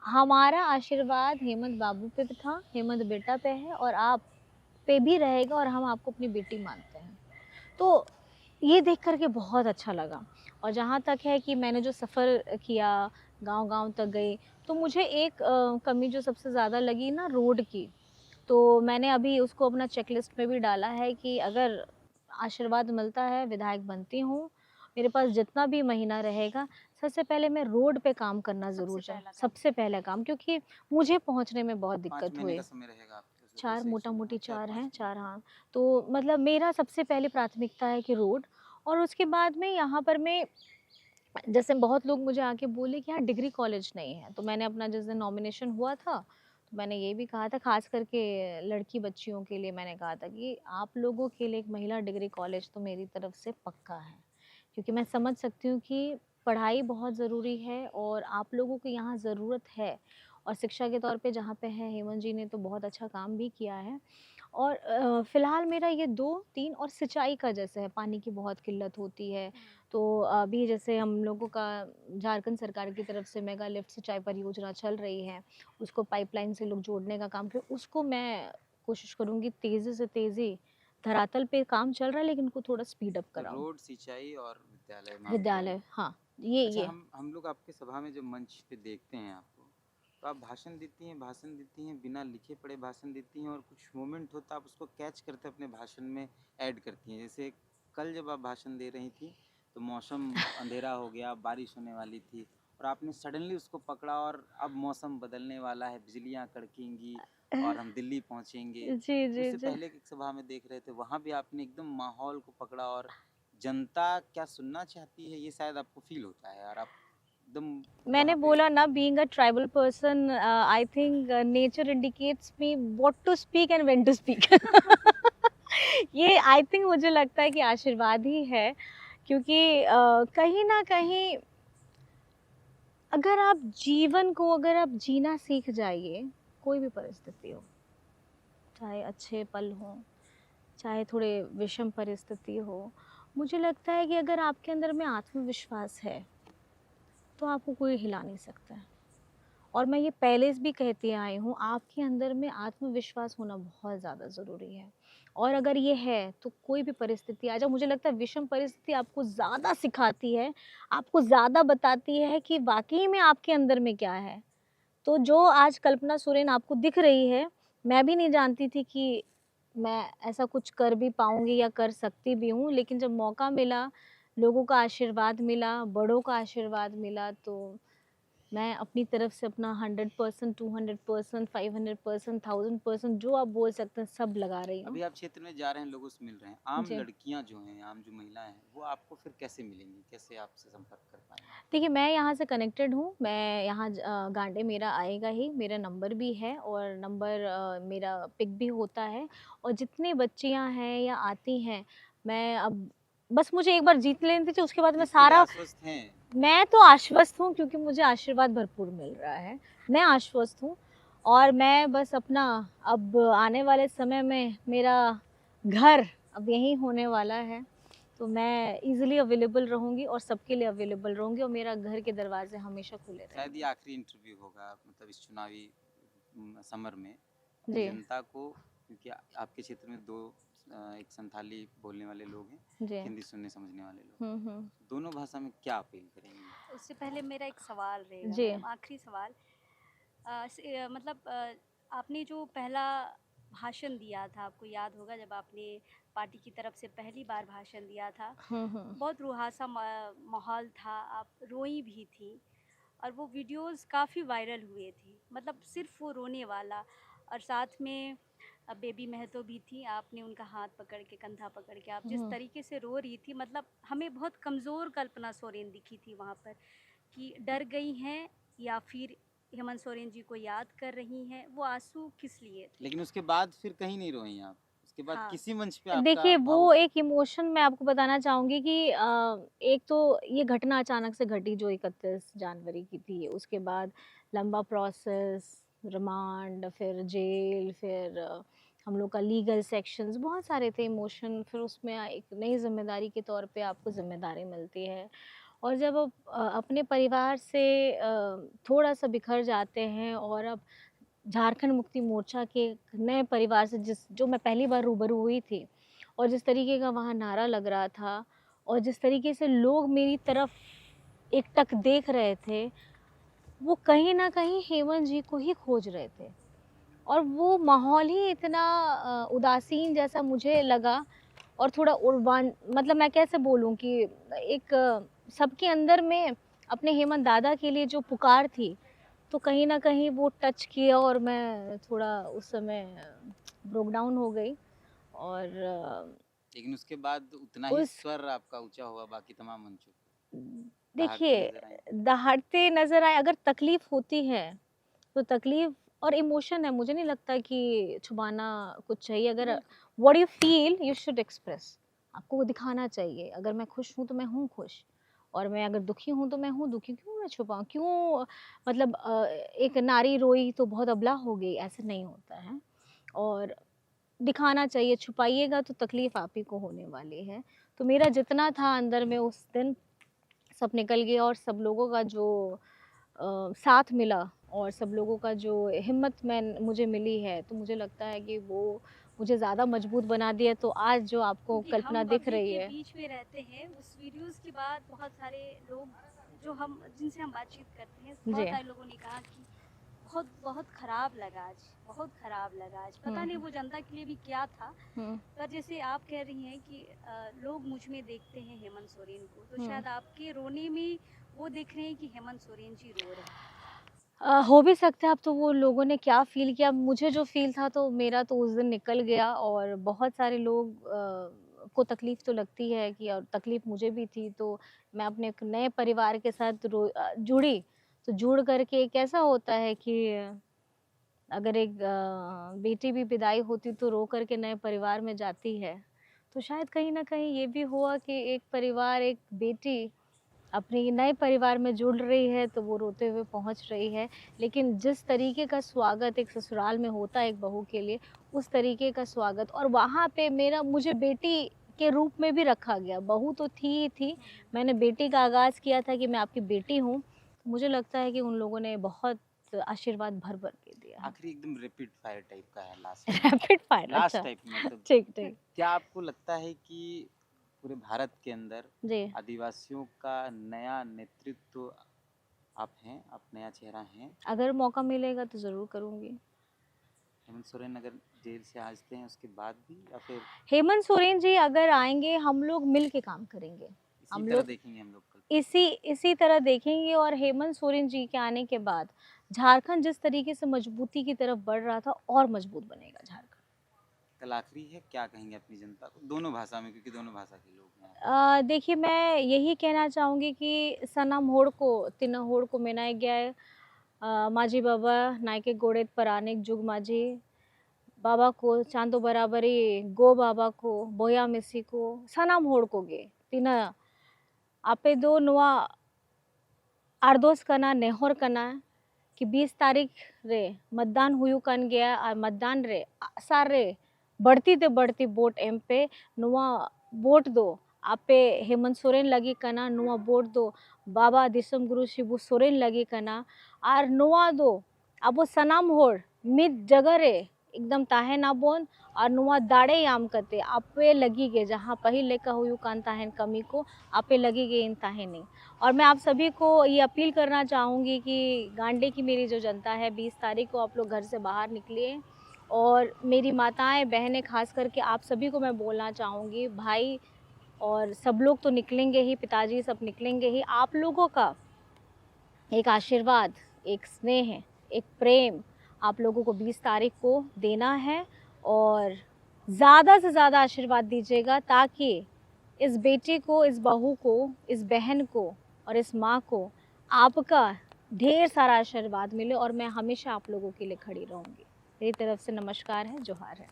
हमारा आशीर्वाद हेमंत बाबू पे भी था, हेमंत बेटा पे है और आप पे भी रहेगा और हम आपको अपनी बेटी मानते हैं। तो ये देख कर के बहुत अच्छा लगा। और जहाँ तक है कि मैंने जो सफ़र किया, गाँव-गाँव तक गई, तो मुझे एक कमी जो सबसे ज़्यादा लगी ना रोड की, तो मैंने अभी उसको अपना चेकलिस्ट में भी डाला है कि अगर आशीर्वाद मिलता है, विधायक बनती हूँ, मेरे पास जितना भी महीना रहेगा, सबसे पहले मैं रोड पे काम करना सबसे ज़रूर चाह पहला काम। सबसे पहला काम, क्योंकि मुझे पहुँचने में बहुत 5 दिक्कत महीने हुई। का समय रहेगा आपके पास, बिल्कुल 4 सही सुना। मोटा-मोटी हाँ, 4 4-5 हैं, महीने। 4 हाँ। तो मतलब मेरा सबसे पहले प्राथमिकता है कि रोड। और उसके बाद में यहाँ पर मैं, जैसे बहुत लोग मुझे आके बोले कि यहाँ डिग्री कॉलेज नहीं है, तो मैंने अपना जिस दिन नॉमिनेशन हुआ था, तो मैंने ये भी कहा था, ख़ास करके लड़की बच्चियों के लिए मैंने कहा था कि आप लोगों के लिए एक महिला डिग्री कॉलेज तो मेरी तरफ से पक्का है। क्योंकि मैं समझ सकती हूँ कि पढ़ाई बहुत ज़रूरी है और आप लोगों को यहाँ ज़रूरत है। और शिक्षा के तौर पे जहाँ पे है, हेमंत जी ने तो बहुत अच्छा काम भी किया है। और फ़िलहाल मेरा ये 2-3, और सिंचाई का जैसे है, पानी की बहुत किल्लत होती है। तो अभी जैसे हम लोगों का झारखंड सरकार की तरफ से मेगा लिफ्ट सिंचाई परियोजना चल रही है, उसको पाइपलाइन से लोग जोड़ने का काम, फिर उसको मैं कोशिश करूँगी तेज़ी से तेज़ी, धरातल पे काम चल रहा है लेकिन उनको थोड़ा स्पीड अप तो कराऊँ। रोड, सिंचाई और विद्यालय, महाविद्यालय। विद्यालय, हाँ, ये अच्छा, ये। हम लोग आपके सभा में जब मंच पे देखते हैं आपको, तो आप भाषण देती हैं, बिना लिखे पढ़े भाषण देती हैं, और कुछ मोमेंट होता है आप उसको कैच करते अपने भाषण में ऐड करती हैं। जैसे कल जब आप भाषण दे रही थी, तो मौसम अंधेरा हो गया, बारिश होने वाली थी, और आपने सडनली उसको पकड़ा, और अब मौसम बदलने वाला है, बिजलियाँ कड़केंगी और हम दिल्ली पहुँचेंगे। जी, जी, उससे जी। पहले की एक सभा में देख रहे थे, वहाँ भी आपने एकदम माहौल को पकड़ा, और जनता क्या सुनना चाहती है ये शायद आपको फील होता है, और आप एकदम मैंने वहाँ पे। बोला ना, being a tribal person, I think nature indicates me what to speak and when to speak. ये आई थिंक मुझे लगता है कि आशीर्वाद ही है, क्योंकि कहीं ना कहीं अगर आप जीना सीख जाइए, कोई भी परिस्थिति हो, चाहे अच्छे पल हों, चाहे थोड़े विषम परिस्थिति हो, मुझे लगता है कि अगर आपके अंदर में आत्मविश्वास है, तो आपको कोई हिला नहीं सकता है। और मैं ये पहले से भी कहती आई हूँ, आपके अंदर में आत्मविश्वास होना बहुत ज़्यादा ज़रूरी है। और अगर ये है, तो कोई भी परिस्थिति आ जाए, मुझे लगता है विषम परिस्थिति आपको ज़्यादा सिखाती है, आपको ज़्यादा बताती है कि वाक़ई में आपके अंदर में क्या है। तो जो आज कल्पना सोरेन आपको दिख रही है, मैं भी नहीं जानती थी कि मैं ऐसा कुछ कर भी पाऊँगी या कर सकती भी हूँ, लेकिन जब मौका मिला, लोगों का आशीर्वाद मिला, बड़ों का आशीर्वाद मिला, तो मैं अपनी तरफ से अपना 100%, 200%, 500%, 1000% जो आप बोल सकते हैं, सब लगा रही हूँ। अभी आप क्षेत्र में जा रहे हैं, लोगों से मिल रहे हैं, आम जी। लड़कियां जो हैं, आम जो महिलाएं हैं, वो आपको फिर कैसे मिलेंगी, कैसे आपसे संपर्क कर पाएंगी? देखिए, मैं यहाँ से कनेक्टेड हूँ, मैं यहाँ गांडे मेरा आएगा ही, मेरा नंबर भी है और नंबर मेरा पिक भी होता है। और जितनी बच्चियाँ हैं या आती हैं, मैं अब बस मुझे एक बार जीत लेनी थी, उसके बाद मैं जीत के लिए सारा आश्वस्त हैं? मैं तो आश्वस्त हूँ, क्योंकि मुझे आशीर्वाद भरपूर मिल रहा है। मैं आश्वस्त हूँ और मैं बस अपना, अब आने वाले समय में मेरा घर अब यहीं होने वाला है, तो मैं ईज़िली अवेलेबल रहूँगी और सबके लिए अवेलेबल रहूँगी और मेरा घर के दरवाज़े हमेशा खुले शायद ये रहेंगे। आखिरी इंटरव्यू होगा, मतलब इस चुनावी समर में अपनी जी, जनता को, क्योंकि आपके क्षेत्र में दो एक संथाली बोलने वाले लोग हैं, जी। हिंदी सुनने समझने वाले लोग, हुँ, हुँ। दोनों भाषा में क्या अपील करेंगे? उससे पहले मेरा एक सवाल रहेगा जी। मैडम, आखिरी सवाल। मतलब आपने जो पहला भाषण दिया था, आपको याद होगा जब आपने पार्टी की तरफ से पहली बार भाषण दिया था, हुँ, हुँ। बहुत रूहासा माहौल था, आप रोई भी थी, और वो वीडियोस काफ़ी वायरल हुए थे, मतलब सिर्फ वो रोने वाला। और साथ में बेबी महतो भी थी, आपने उनका हाथ पकड़ के, कंधा पकड़ के, आप जिस हुँ। तरीके से रो रही थी, मतलब हमें बहुत कमज़ोर कल्पना सोरेन दिखी थी वहाँ पर, कि डर गई हैं या फिर हेमंत सोरेन जी को याद कर रही हैं, वो आंसू किस लिए थे? लेकिन उसके बाद फिर कहीं नहीं रोई आप, उसके बाद हाँ। किसी मंच पे आपका देखिए, भावुक। वो एक इमोशन मैं आपको बताना चाहूँगी कि एक तो ये घटना अचानक से घटी जो 31 जनवरी की थी, उसके बाद लंबा प्रोसेस, रिमांड, फिर जेल, फिर हम लोग का लीगल सेक्शंस, बहुत सारे थे इमोशन। फिर उसमें एक नई ज़िम्मेदारी के तौर पे आपको ज़िम्मेदारी मिलती है और जब आप अपने परिवार से थोड़ा-सा बिखर जाते हैं और अब झारखंड मुक्ति मोर्चा के एक नए परिवार से जो मैं पहली बार रूबरू हुई थी और जिस तरीके का वहाँ नारा लग रहा था और जिस तरीके से लोग मेरी तरफ एकटक देख रहे थे, वो कहीं न कहीं हेमंत जी को ही खोज रहे थे। और वो माहौल ही इतना उदासीन जैसा मुझे लगा और थोड़ा उर्वान मतलब मैं कैसे बोलूँ कि एक सबके अंदर में अपने हेमंत दादा के लिए जो पुकार थी, तो कहीं न कहीं वो टच किया और मैं थोड़ा उस समय ब्रोक डाउन हो गई और लेकिन उसके बाद उतना ही उस स्वर आपका ऊँचा हुआ बाकी तमाम मंचों पे, दहाड़ती देखिए, नज़र आई। दहाड़ते नज़र आए अगर तकलीफ़ होती है, तो तकलीफ़ और इमोशन है, मुझे नहीं लगता कि छुपाना कुछ चाहिए। अगर what you feel you should express, आपको वो दिखाना चाहिए। अगर मैं खुश हूँ, तो मैं हूँ खुश और मैं अगर दुखी हूँ, तो मैं हूँ दुखी। क्यों मैं छुपाऊँ? क्यों मतलब एक नारी रोई तो बहुत अबला हो गई, ऐसे नहीं होता है और दिखाना चाहिए। छुपाइएगा तो तकलीफ़ आप ही को होने वाली है। तो मेरा जितना था अंदर में उस दिन सब निकल गया और सब लोगों का जो साथ मिला और सब लोगों का जो हिम्मत मुझे मिली है, तो मुझे लगता है कि वो मुझे ज़्यादा मजबूत बना दिया। तो आज जो आपको जी, कल्पना हम दिख पब्लिक रही के है। बीच में रहते हैं। उस वीडियोज़ के बाद बहुत सारे लोग जो हम जिनसे हम बातचीत करते हैं, बहुत जी। सारे लोगों ने कहा कि बहुत बहुत ख़राब लगा आज, बहुत ख़राब लगा आज। पता नहीं हुँ, वो जनता के लिए भी क्या था। हुँ, पर जैसे आप कह रही हैं कि लोग मुझ में देखते हैं हेमंत सोरेन को, तो हुँ। शायद आपके रोने में वो देख रहे हैं कि हेमंत सोरेन जी रो रहे हैं। हो भी सकता है। अब तो वो लोगों ने क्या फ़ील किया, मुझे जो फ़ील था तो मेरा तो उस दिन निकल गया और बहुत सारे लोग को तकलीफ़ तो लगती है कि और तकलीफ़ मुझे भी थी, तो मैं अपने एक नए परिवार के साथ जुड़ी। तो जुड़ कर के एक ऐसा होता है कि अगर एक बेटी भी विदाई होती तो रो कर के नए परिवार में जाती है। तो शायद कहीं न कहीं ये भी हुआ कि एक परिवार, एक बेटी अपने नए परिवार में जुड़ रही है तो वो रोते हुए पहुंच रही है। लेकिन जिस तरीके का स्वागत एक ससुराल में होता है एक बहू के लिए, उस तरीके का स्वागत और वहाँ पे मेरा मुझे बेटी के रूप में भी रखा गया। बहू तो थी ही थी, मैंने बेटी का आगाज़ किया था कि मैं आपकी बेटी हूँ। मुझे लगता है कि उन लोगों ने बहुत आशीर्वाद भर-भर के दिया है। आखिरी एकदम रैपिड फायर टाइप का है लास्ट में। रैपिड फायर लास्ट अच्छा। टाइप मतलब ठीक, ठीक। क्या आपको लगता है कि पूरे भारत के अंदर जी। आदिवासियों का नया नेतृत्व आप हैं, आप नया चेहरा हैं? अगर मौका मिलेगा तो ज़रूर करूँगी। हेमंत सोरेन अगर जेल से आते हैं उसके बाद भी या फिर हेमंत सोरेन जी अगर आएँगे, हम लोग मिल के काम करेंगे। इसी हम तरह लोग देखेंगे हम लोग कल्पना? इसी तरह देखेंगे और हेमंत सोरेन जी के आने के बाद झारखंड जिस तरीके से मजबूती की तरफ बढ़ रहा था और मजबूत बनेगा झारखंड। कल आखिरी है, क्या कहेंगे अपनी जनता को? दोनों भाषा में क्योंकि दोनों भाषा के लोग हैं। देखिए मैं यही कहना चाहूँगी कि सनम होड़ को तिना होड़ को मेनाय गया है। माझी बाबा नायके गोड़ेत परानिक जुग माझी बाबा को चांदो बराबरी गो बाबा को बोया मिसी को सनम होड़ को गे तिना आपे दो नुआ आर्दोस कना नेहोर कना कि 20 तारीख रे मतदान हुयू कन गया और मतदान रे सारे बढ़ती ते बढ़ती वोट एम पे नुआ वोट दो आपे हेमंत सोरेन लगी कना नुआ वोट दो बाबा दिसम गुरु शिबू सोरेन लगी कना और नुआ दो अब वो सनाम होड़ मित जगह रे एकदम ताहे ना बोन और नुआ दाड़े याम करते आपे लगी गे जहाँ पही लेका हुयू कान ताहेन कमी को आपे लगी गे इन ताहे नहीं। और मैं आप सभी को ये अपील करना चाहूँगी कि गांडे की मेरी जो जनता है 20 तारीख को आप लोग घर से बाहर निकलिए और मेरी माताएं बहनें खास करके आप सभी को मैं बोलना चाहूँगी भाई और सब लोग तो निकलेंगे ही, पिताजी सब निकलेंगे ही। आप लोगों का एक आशीर्वाद, एक स्नेह, एक प्रेम आप लोगों को 20 तारीख को देना है और ज़्यादा से ज़्यादा आशीर्वाद दीजिएगा ताकि इस बेटी को, इस बहू को, इस बहन को और इस माँ को आपका ढेर सारा आशीर्वाद मिले और मैं हमेशा आप लोगों के लिए खड़ी रहूँगी। मेरी तरफ से नमस्कार है, जोहार है।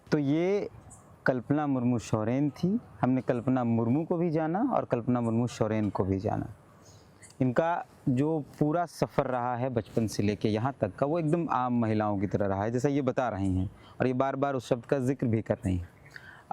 तो ये कल्पना मुर्मू सोरेन थी। हमने कल्पना मुर्मू को भी जाना और कल्पना मुर्मू सोरेन को भी जाना। इनका जो पूरा सफ़र रहा है बचपन से लेके यहाँ तक का, वो एकदम आम महिलाओं की तरह रहा है जैसा ये बता रही हैं और ये बार बार उस शब्द का जिक्र भी कर रही हैं।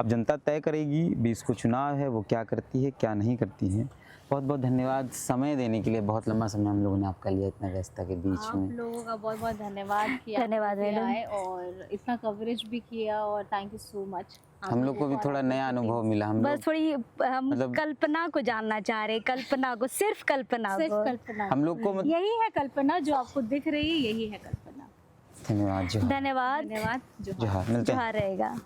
अब जनता तय करेगी, 20 को चुनाव है, वो क्या करती है क्या नहीं करती है। बहुत बहुत धन्यवाद समय देने के लिए, बहुत लंबा समय हम लोगों ने आपका लिया इतना व्यस्तता के बीच आप में। लोगों का बहुत बहुत धन्यवाद कि आप धन्यवाद यहाँ मैडम। आए और इतना कवरेज भी किया, और थैंक यू सो मच। हम लोग को भी थोड़ा नया अनुभव मिला। हम बस लोग थोड़ी हम मतलब- कल्पना को जानना चाह रहे, कल्पना को, सिर्फ कल्पना सिर्फ को। कल्पना, हम लोग को यही है कल्पना जो आपको दिख रही है, यही है कल्पना। धन्यवाद। जोहार धन्यवाद। धन्यवाद। जोहार, मिलते हैं। जोहार रहेगा।